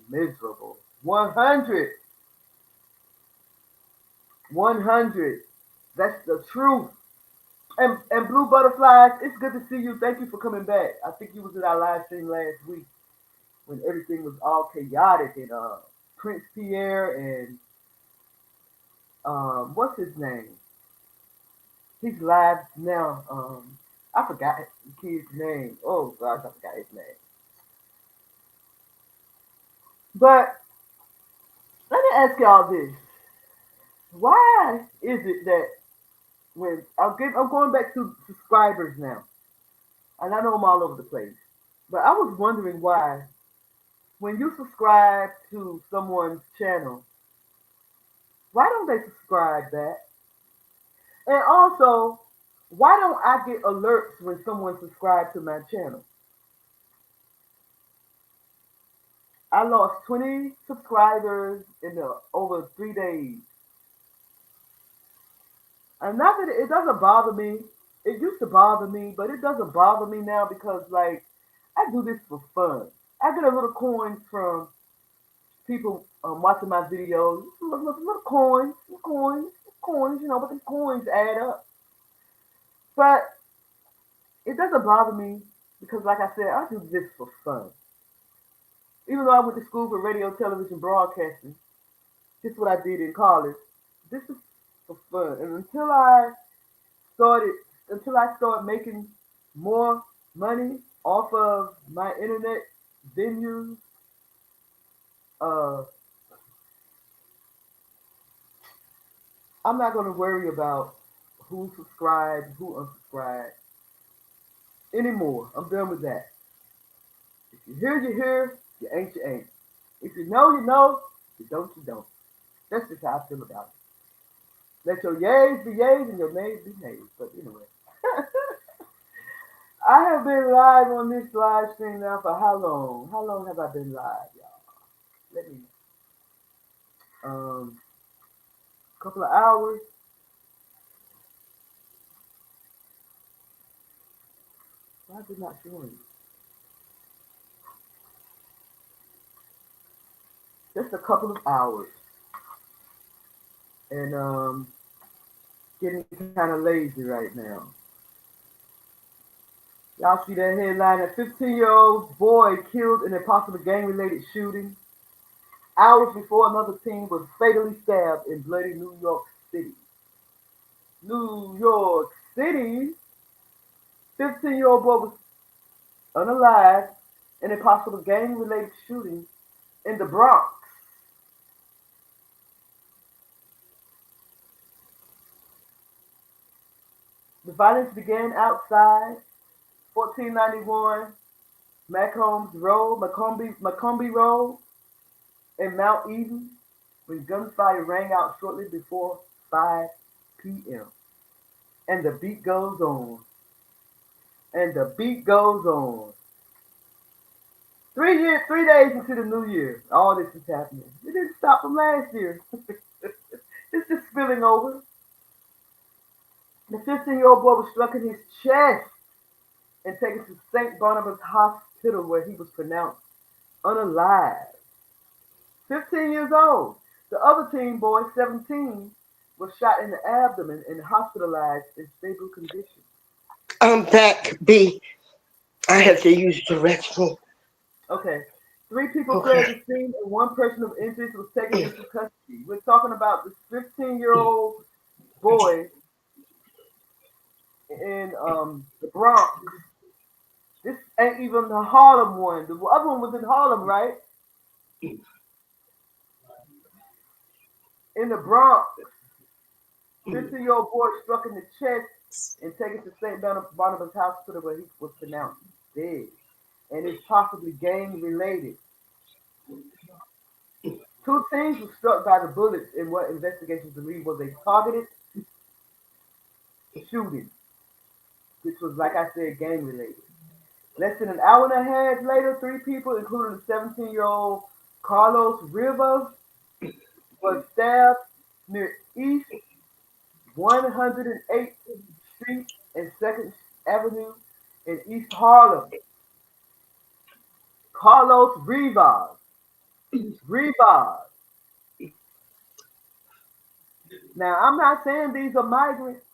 miserable. 100. 100. That's the truth. And Blue Butterflies, it's good to see you. Thank you for coming back. I think you was in our live stream last week when everything was all chaotic and Prince Pierre and what's his name? He's live now. I forgot the kid's name. Oh gosh, I forgot his name. But let me ask y'all this: why is it that when I'm going back to subscribers now, and I know I'm all over the place, but I was wondering why when you subscribe to someone's channel, why don't they subscribe back? And also, why don't I get alerts when someone subscribes to my channel? I lost 20 subscribers in over 3 days. And not that it doesn't bother me. It used to bother me, but it doesn't bother me now because, like, I do this for fun. I get a little coins from people watching my videos. Little coins, coins, but the coins add up. But it doesn't bother me because, like I said, I do this for fun. Even though I went to school for radio, television, broadcasting, this is what I did in college. This is for fun. And started, until I start making more money off of my internet venues, uh, I'm not going to worry about who subscribed, who unsubscribed anymore. I'm done with that. If you hear, you hear. You ain't, you ain't. If you know, you know. If you don't, you don't. That's just how I feel about it. Let your yays be yays and your nays be nays. But anyway. I have been live on this live stream now for how long? How long have I been live, y'all? Let me know. couple of hours. Why is it not showing? Just a couple of hours. And getting kind of lazy right now. Y'all see that headline? A 15-year-old boy killed in a possible gang-related shooting hours before another teen was fatally stabbed in bloody New York City. New York City? 15-year-old boy was unalive in a possible gang-related shooting in the Bronx. The violence began outside 1491 Macomb Road in Mount Eden when gunfire rang out shortly before 5 p.m. And the beat goes on. And the beat goes on. 3 days into the new year, all this is happening. It didn't stop from last year. It's just spilling over. The 15-year-old boy was struck in his chest and taken to St. Barnabas Hospital where he was pronounced unalive. 15 years old. The other teen boy, 17, was shot in the abdomen and hospitalized in stable condition. I'm back, B. I have to use the restroom. Okay. 3 people fled Okay. the scene and 1 person of interest was taken into custody. We're talking about this 15-year-old boy in the Bronx. This ain't even the Harlem one. The other one was in Harlem, right? In the Bronx, 15-year-old boy struck in the chest and taken to St. Barnabas Hospital where he was pronounced dead. And it's possibly gang related. 2 teens were struck by the bullets in what investigations believe was a targeted shooting, which was, like I said, gang related. Less than an hour and a half later, 3 people, including the 17-year-old Carlos Rivas, was stabbed near East 108th Street and 2nd Avenue in East Harlem. Carlos Rivas. Rivas. Now, I'm not saying these are migrants.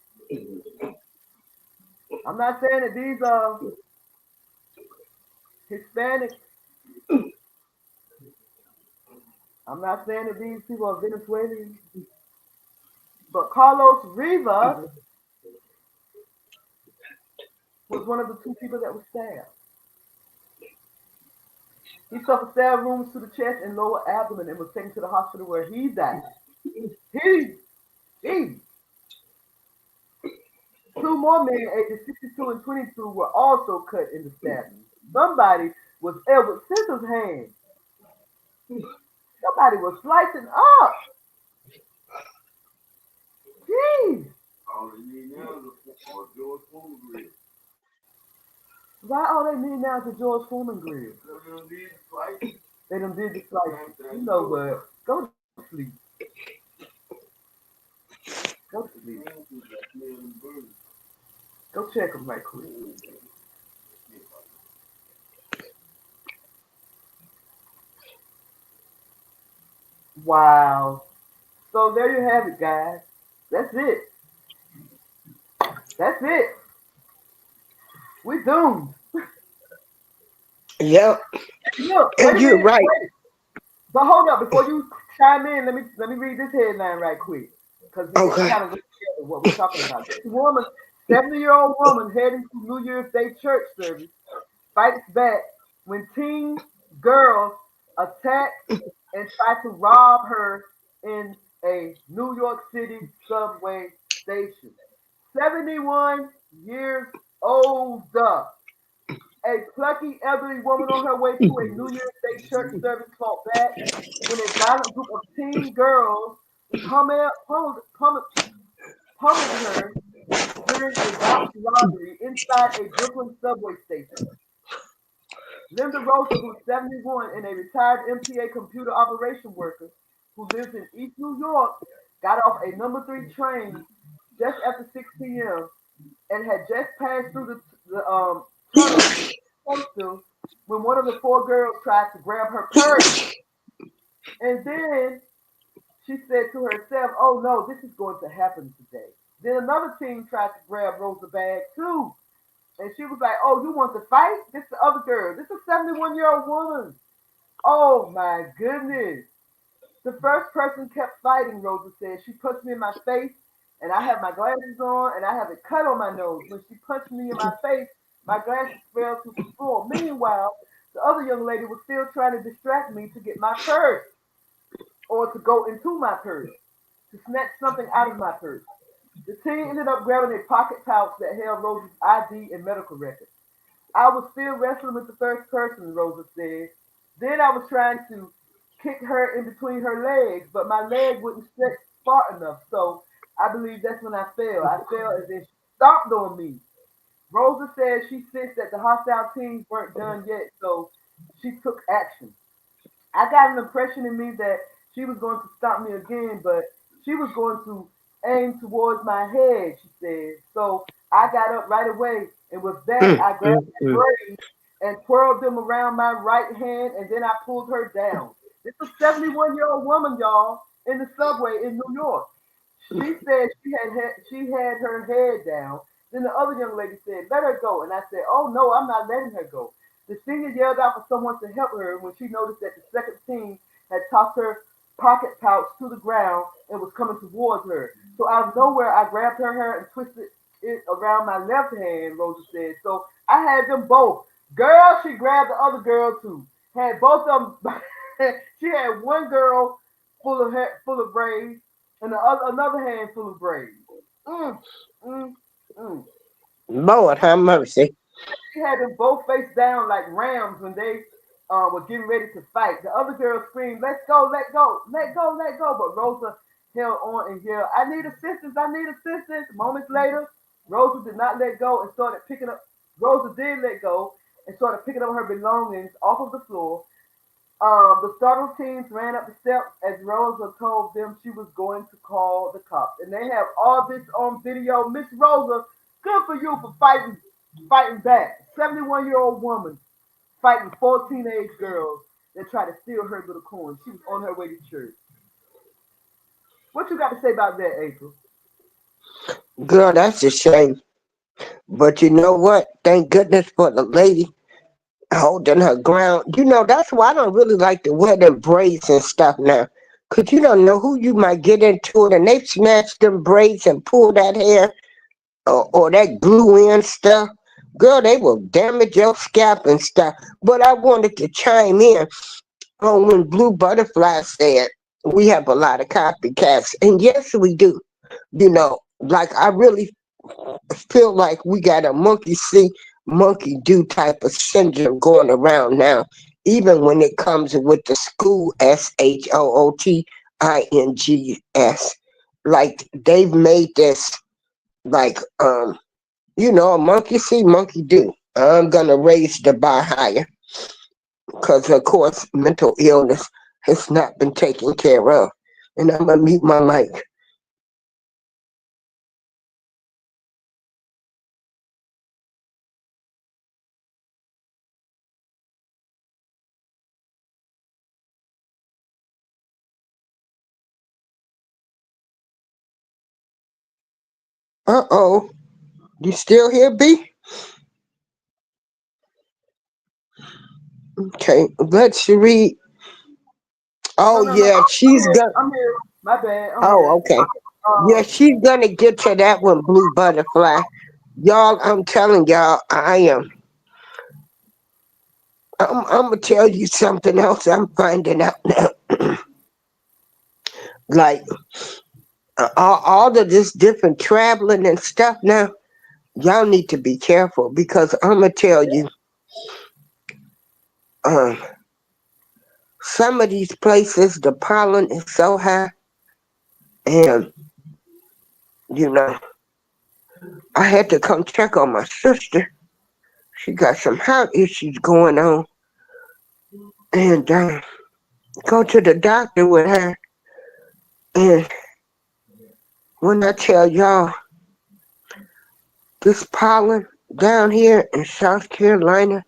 I'm not saying that these are Hispanics. I'm not saying that these people are Venezuelans. But Carlos Rivas was one of the 2 people that was stabbed. He suffered stab wounds to the chest and lower abdomen and was taken to the hospital where he died. He. 2 more men, ages 62 and 22, were also cut in the stabbing. Somebody was Edward Scissorhands. Somebody was slicing up. Jeez. All they need now is a George Foreman grill. Why all they need now is a George Foreman grill? They done did the slicing. They done did the slicing. You know what? Go to sleep. Go to sleep. Go check them right quick. Wow. So there you have it, guys. That's it. That's it. We doomed. Yep. Look, wait And a you're minute. right. Wait. But hold up, before you chime in, let me read this headline right quick. Because it Okay. kind of goes together what we're talking about. This woman, 70-year-old woman heading to New Year's Day church service, fights back when teen girls attack and try to rob her in a New York City subway station. 71 years old. A plucky elderly woman on her way to a New Year's Day church service fought back when a violent group of teen girls pummeled her during a botched robbery inside a Brooklyn subway station. Linda Rosa, who's 71 and a retired MTA computer operation worker who lives in East New York, got off a number 3 train just after 6 p.m. and had just passed through the tunnel she was supposed to when one of the 4 girls tried to grab her purse. And then she said to herself, "Oh no, this is going to happen today." Then another teen tried to grab Rosa's bag too. And she was like, "Oh, you want to fight? This is the other girl. This is a 71-year-old woman." Oh my goodness. The first person kept fighting, Rosa said. She punched me in my face, and I have my glasses on, and I have a cut on my nose. When she punched me in my face, my glasses fell to the floor. Meanwhile, the other young lady was still trying to distract me to get my purse or to go into my purse, to snatch something out of my purse. The teen ended up grabbing a pocket pouch that held Rosa's ID and medical records. I was still wrestling with the first person, Rosa said. Then I was trying to kick her in between her legs, but my leg wouldn't stretch far enough, so I believe that's when I fell. I fell as if she stomped on me. Rosa said she sensed that the hostile teams weren't done yet, so she took action. I got an impression in me that she was going to stop me again, but she was going to aim towards my head, she said. So I got up right away, and with that, Mm, I grabbed mm, my mm. braids and twirled them around my right hand, and then I pulled her down. This is a 71-year-old woman, y'all, in the subway in New York. She said she had her head down. Then the other young lady said, "Let her go." And I said, "Oh no, I'm not letting her go." The senior yelled out for someone to help her when she noticed that the second team had tossed her pocket pouch to the ground and was coming towards her. So out of nowhere, I grabbed her hair and twisted it around my left hand, Rosa said. So I had them both. Girl, she grabbed the other girl too. Had both of them. She had one girl full of braids, and another hand full of braids. Mm, mm, mm. Lord have mercy. She had them both face down like rams when they were getting ready to fight. The other girl screamed, "Let's go, let go, let go, let go." But Rosa held on and yelled, "I need assistance, I need assistance." Moments later, Rosa did not let go and started picking up. Rosa did let go and started picking up her belongings off of the floor. The startled teens ran up the steps as Rosa told them she was going to call the cops. And they have all this on video. Miss Rosa, good for you for fighting back. 71-year-old woman fighting 4 teenage girls that tried to steal her little coin. She was on her way to church. What you got to say about that, April? Girl, that's a shame. But you know what? Thank goodness for the lady holding her ground. That's why I don't really like to wear them braids and stuff now. Cause you don't know who you might get into it and they snatch them braids and pull that hair or that glue in stuff. Girl, they will damage your scalp and stuff. But I wanted to chime in on when Blue Butterfly said we have a lot of copycats. And yes, we do. Like I really feel like we got a monkey see, monkey do type of syndrome going around now, even when it comes with the school SHOOTINGS. Like they've made this like a monkey see, monkey do. I'm gonna raise the bar higher because of course mental illness has not been taken care of. And I'm gonna mute my mic. Uh-oh. You still here, B? Okay, let's read. No, Oh no, no. yeah, I'm she's here. gonna. I'm here. My bad. I'm Oh, here. okay. Yeah, Um, she's gonna get to that one, Blue Butterfly. Y'all, I'm telling y'all, I am. I'm gonna tell you something else. I'm finding out now. Like all of this different traveling and stuff now. Y'all need to be careful because I'm gonna tell you, um, some of these places the pollen is so high, and you know, I had to come check on my sister. She got some health issues going on, and go to the doctor with her, and When I tell y'all, this pollen down here in South Carolina,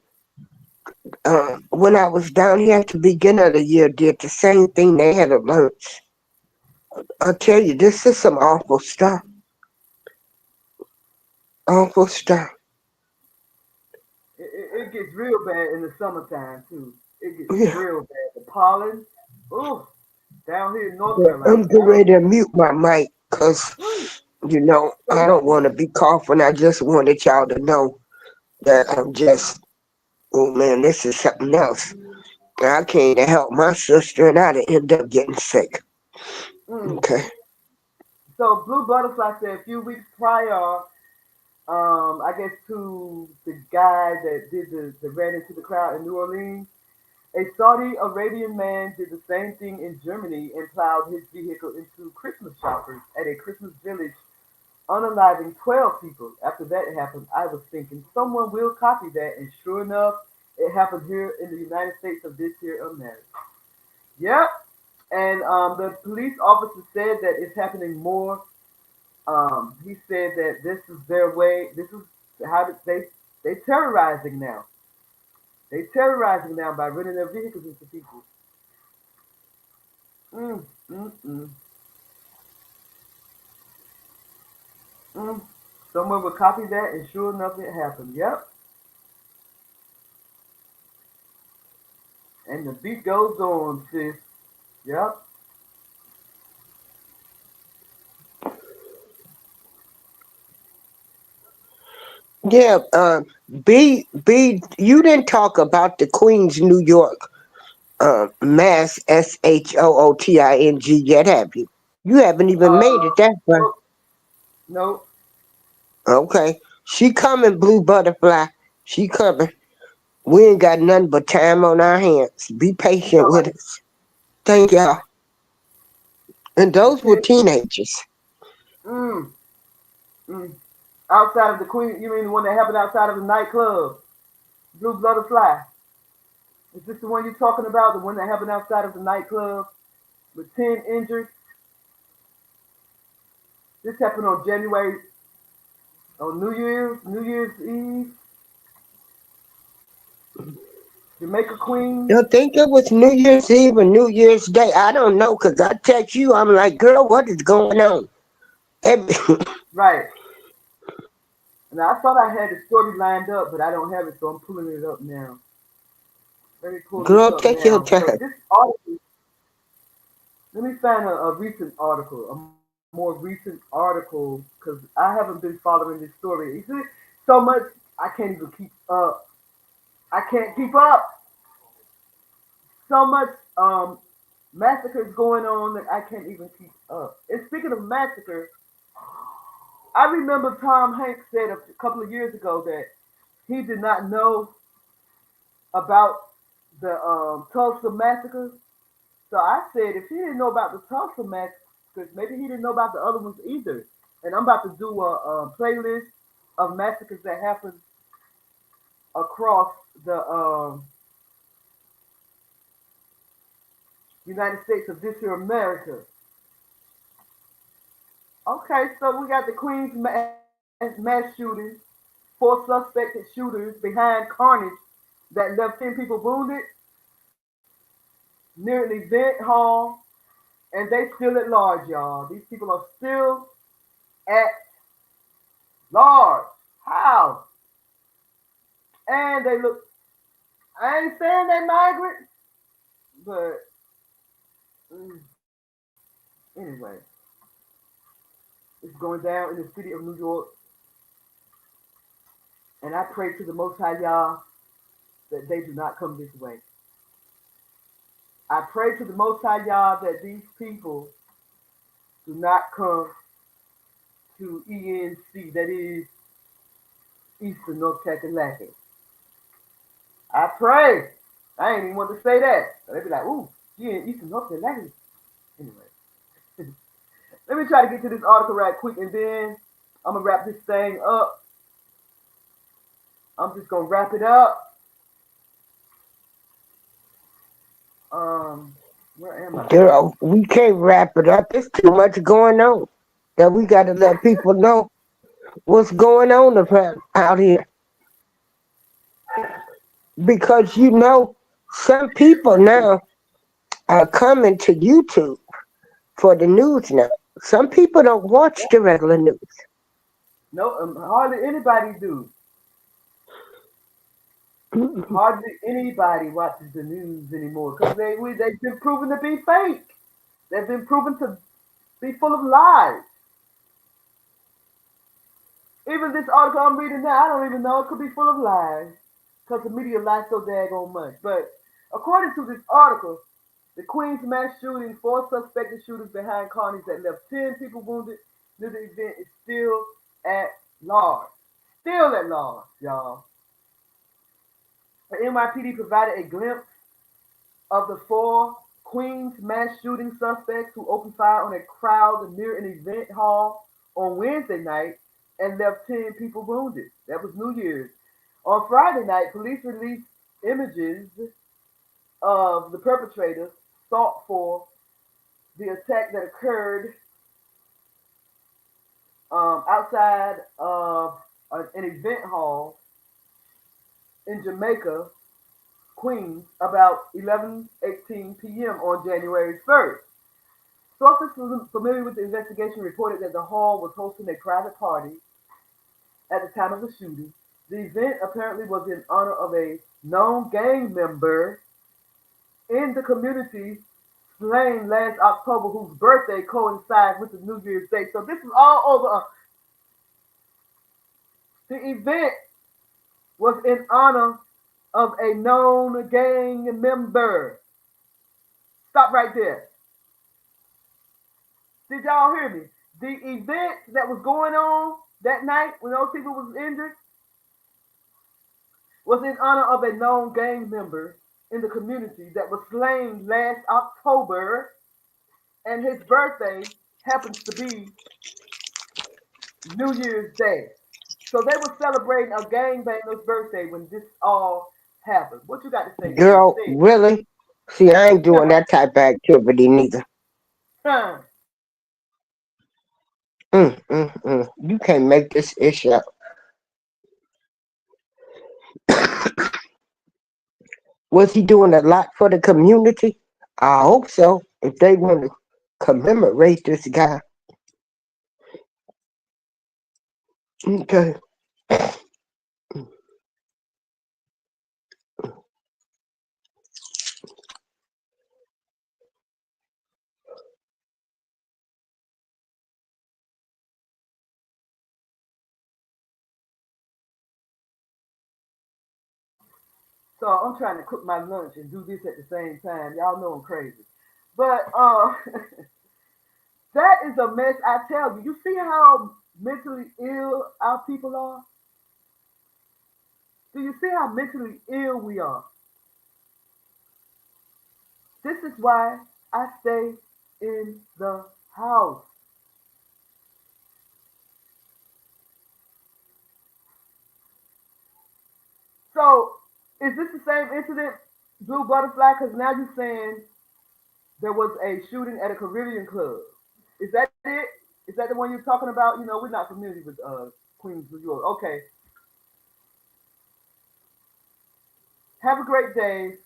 when I was down here at the beginning of the year, did the same thing. They had alerts. I tell you, this is some awful stuff. Awful stuff. It gets real bad in the summertime too. It gets Yeah. real bad. The pollen, ooh, down here in North But Carolina. I'm getting ready to mute my mic because, I don't want to be coughing. I just wanted y'all to know that I'm just, oh man, this is something else. I came to help my sister and I'd end up getting sick. Mm. Okay. So Blue Butterfly said a few weeks prior, I guess to the guy that did the ran into the crowd in New Orleans, a Saudi Arabian man did the same thing in Germany and plowed his vehicle into Christmas shoppers at a Christmas village, unaliving 12 people. After that happened, I was thinking someone will copy that, and sure enough, it happened here in the United States of this here America. Yep. And the police officer said that it's happening more. He said that this is their way. This is how they terrorizing now. They terrorizing now by running their vehicles into people. Mm, mm, mm, mm. Someone would copy that, and sure enough, it happened. Yep. And the beat goes on, sis. Yep. Yeah, you didn't talk about the Queens, New York, mass SHOOTING yet, have you? You haven't even made it that far. Nope. Nope. Okay. She coming, Blue Butterfly. She coming. We ain't got nothing but time on our hands. Be patient No. with us. Thank y'all. And those were Okay. teenagers. Mm, mm. Outside of the Queen, you mean the one that happened outside of the nightclub? Blue Butterfly. Is this the one you're talking about? The one that happened outside of the nightclub with 10 injured? This happened on New Year's Eve, Jamaica Queen. I think it was New Year's Eve or New Year's Day. I don't know, because I text you, I'm like, girl, what is going on? Every- Right. And I thought I had the story lined up, but I don't have it, so I'm pulling it up now. Let me pull this Girl, up take your now. So time. this article, let me find a recent article, a more recent article, because I haven't been following this story. You see, so much I can't even keep up. I can't keep up. So much massacres going on that I can't even keep up. And speaking of massacre, I remember Tom Hanks said a couple of years ago that he did not know about the Tulsa massacre. So I said, if he didn't know about the Tulsa massacres, maybe he didn't know about the other ones either. And I'm about to do a playlist of massacres that happened across the United States of this here America. Okay, so we got the Queens mass shooting, four suspected shooters behind carnage that left 10 people wounded near an event hall, and they still at large, y'all. These people are still at large. How? And they look, I ain't saying they migrant, but mm, anyway, it's going down in the city of New York, and I pray to the Most High Yah that they do not come this way. I pray to the Most High Yah that these people do not come to ENC, that is Eastern North Carolina. I pray. I ain't even want to say that. So they'd be like, ooh, she in Eastern North Carolina. Anyway, let me try to get to this article right quick, and then I'm going to wrap this thing up. I'm just going to wrap it up. Where am I? Girl, we can't wrap it up. There's too much going on. that we got to let people know what's going on out here. Because some people now are coming to YouTube for the news now. Some people don't watch the regular news. No, hardly anybody do. Hardly anybody watches the news anymore because they've been proven to be fake. They've been proven to be full of lies. Even this article I'm reading now, I don't even know it could be full of lies because the media lies so daggone much. But according to this article, the Queens mass shooting, 4 suspected shooters behind carnage that left 10 people wounded near the event is still at large. Still at large, y'all. The NYPD provided a glimpse of the 4 Queens mass shooting suspects who opened fire on a crowd near an event hall on Wednesday night and left 10 people wounded. That was New Year's. On Friday night, police released images of the perpetrators sought for the attack that occurred outside of an event hall in Jamaica, Queens, about 11:18 p.m. on January 1st. Sources familiar with the investigation reported that the hall was hosting a private party at the time of the shooting. The event apparently was in honor of a known gang member in the community slain last October whose birthday coincides with the New Year's Day. So this is all over. The event was in honor of a known gang member. Stop right there. Did y'all hear me? The event that was going on that night when those people was injured was in honor of a known gang member in the community that was slain last October, and his birthday happens to be New Year's Day. So they were celebrating a gangbanger's birthday when this all happened. What you got to say, Queen? Girl, Say really? See, I ain't it. doing that type of activity neither. You can't make this issue up. Was he doing a lot for the community? I hope so. If they want to commemorate this guy. Okay. So I'm trying to cook my lunch and do this at the same time. Y'all know I'm crazy. But that is a mess, I tell you. You see how mentally ill our people are? Do you see how mentally ill we are? This is why I stay in the house. So, is this the same incident, Blue Butterfly? Because now you're saying there was a shooting at a Caribbean club. Is that it? Is that the one you're talking about? You know, we're not familiar with Queens, New York. Okay. Have a great day,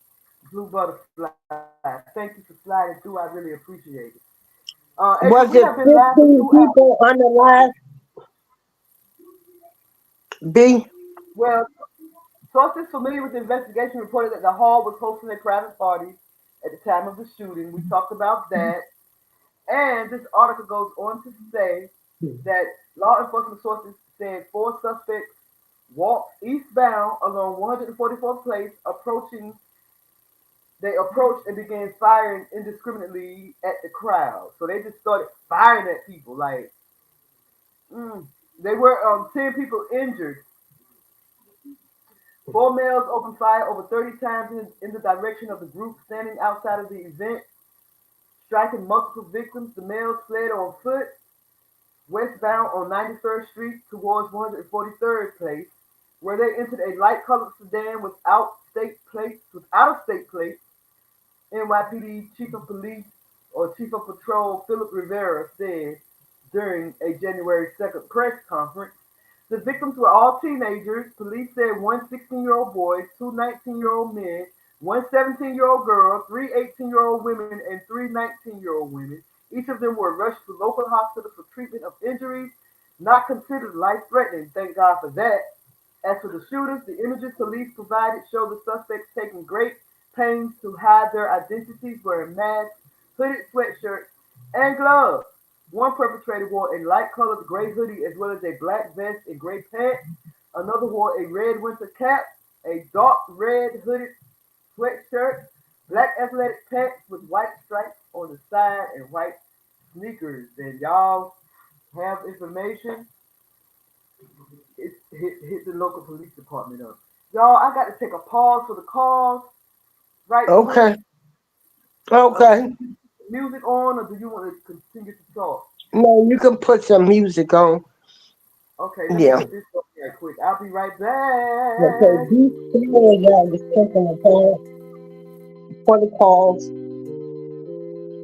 Blue Butterfly. Thank you for sliding through. I really appreciate it. April, we Was have it been live for 15 2 hours. people on the live? B? Well, sources familiar with the investigation reported that the hall was hosting a private party at the time of the shooting. We talked about that. And this article goes on to say that law enforcement sources said 4 suspects walked eastbound along 144th Place, approaching. They approached and began firing indiscriminately at the crowd. So they just started firing at people. Like, they were 10 people injured. 4 males opened fire over 30 times in the direction of the group standing outside of the event, striking multiple victims. The males fled on foot westbound on 91st Street towards 143rd Place, where they entered a light-colored sedan without a state plate. NYPD Chief of Police or Chief of Patrol Philip Rivera said during a January 2nd press conference. The victims were all teenagers. Police said one 16-year-old boy, two 19-year-old men, one 17-year-old girl, three 18-year-old women, and three 19-year-old women. Each of them were rushed to local hospitals for treatment of injuries not considered life-threatening. Thank God for that. As for the shooters, the images police provided show the suspects taking great pains to hide their identities, wearing masks, hooded sweatshirts, and gloves. One perpetrator wore a light-colored gray hoodie as well as a black vest and gray pants. Another wore a red winter cap, a dark red hooded sweatshirt, black athletic pants with white stripes on the side, and white sneakers. And y'all have information, hit the local police department up. Y'all, I got to take a pause for the calls right Okay. quick. Okay. Music on, or do you want to continue to talk? No, you can put some music on. Okay, let me Yeah. put this up right quick. I'll be right Okay. back. These people y'all just taking the call for the calls.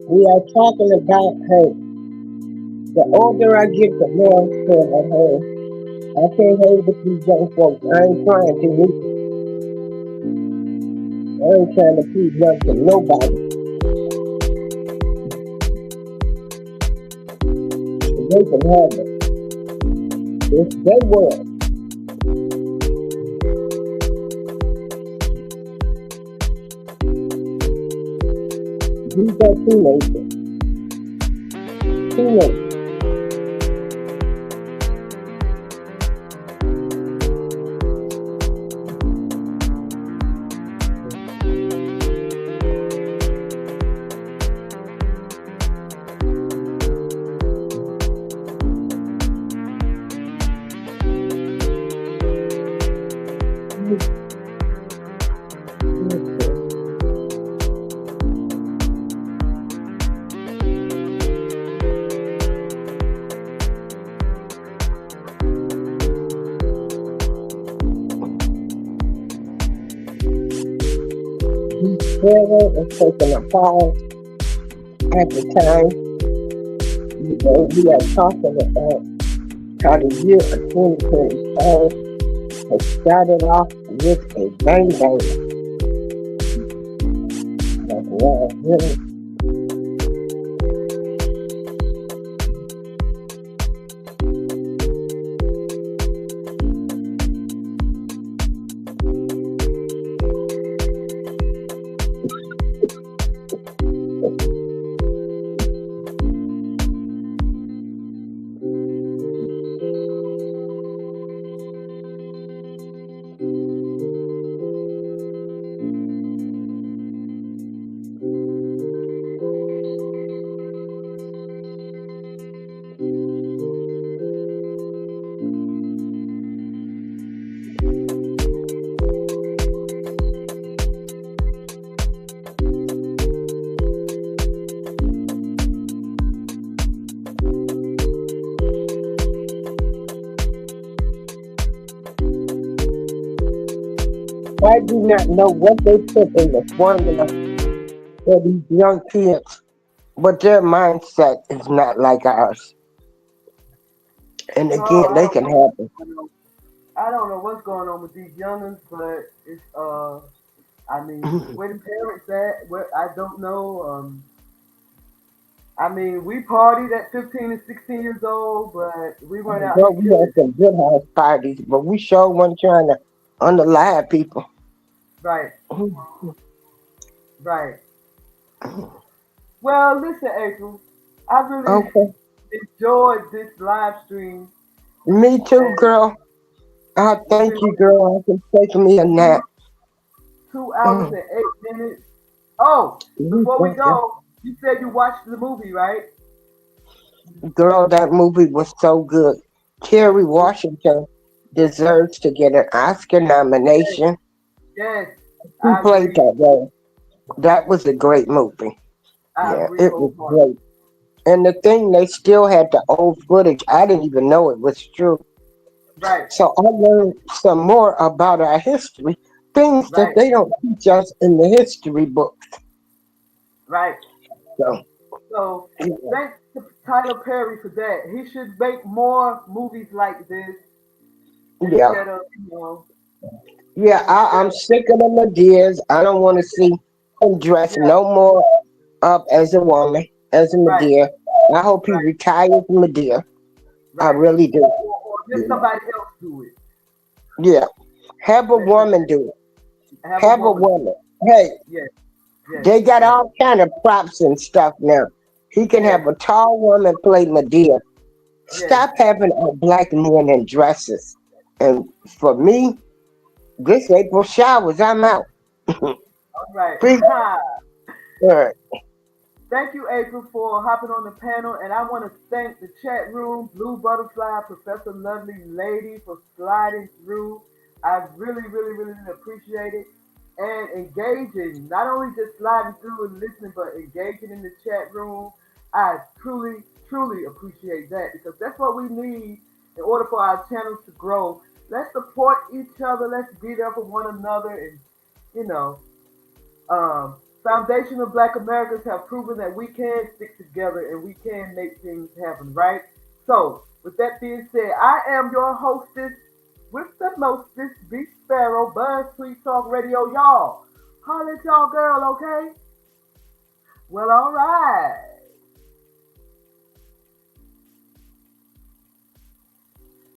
We are talking about her. The older I get, the more I'm scared of her. I can't hang with these young folks. I ain't trying to. I ain't trying to prove nothing to nobody. They can have it. It's their world. These are teenagers. Teenagers. BeeSparrow is taking a pause at the time. We are talking about how the year of 2025 has started off with a bang bang. That's right, really. I do not know what they put in the formula for these young kids, but their mindset is not like ours. And Oh, again, they can have it. I don't know what's going on with these youngins, but it's I mean, where the parents at? Where I don't know. I mean, we partied at 15 and 16 years old, but we weren't out Well, here we killing. had some good house parties, but we sure weren't trying to underlie people. Right, right. Well, listen, April, I really Okay. enjoyed this live stream, Me too, and girl. we've Thank been you, girl. I can take me a nap. 2 hours and 8 minutes. Oh, before we go, you said you watched the movie, right? Girl, that movie was so good. Kerry Washington deserves to get an Oscar Yes, nomination. yes, Who I played agree. that role? That was a great movie. I Yeah, agree it was wholeheartedly. great. And the thing, they still had the old footage. I didn't even know it was true. Right, So I learned some more about our history, things that right, they don't teach us in the history books. right. So So thanks to Tyler Perry for that. He should make more movies like this Yeah. instead of, Yeah, instead I'm of, sick of the Medeas. I don't want to see him dress yeah, no more up as a woman, as a right, Medea. I hope he right, retires Medea. I right. really do. Or just You know. somebody else do it. Yeah. Have a Let the woman do it. have a Have a woman do woman. Hey, it. Yes, yes, they got yes, all kind of props and stuff now. He can yes, have a tall woman play Medea. yes. Stop having all black men in dresses. And for me, this April showers, I'm out. All right. Peace. All right. Thank you, April, for hopping on the panel, and I want to thank the chat room, Blue Butterfly, Professor Lovely Lady, for sliding through. I really, really, really appreciate it. And engaging, not only just sliding through and listening, but engaging in the chat room. I truly, truly appreciate that because that's what we need in order for our channels to grow. Let's support each other. Let's be there for one another, and you know, foundational Black Americans have proven that we can stick together and we can make things happen, right? So, with that being said, I am your hostess with the mostest, B Sparrow, Buzz Tweet Talk Radio, y'all. Holler at y'all girl, okay? Well, all right.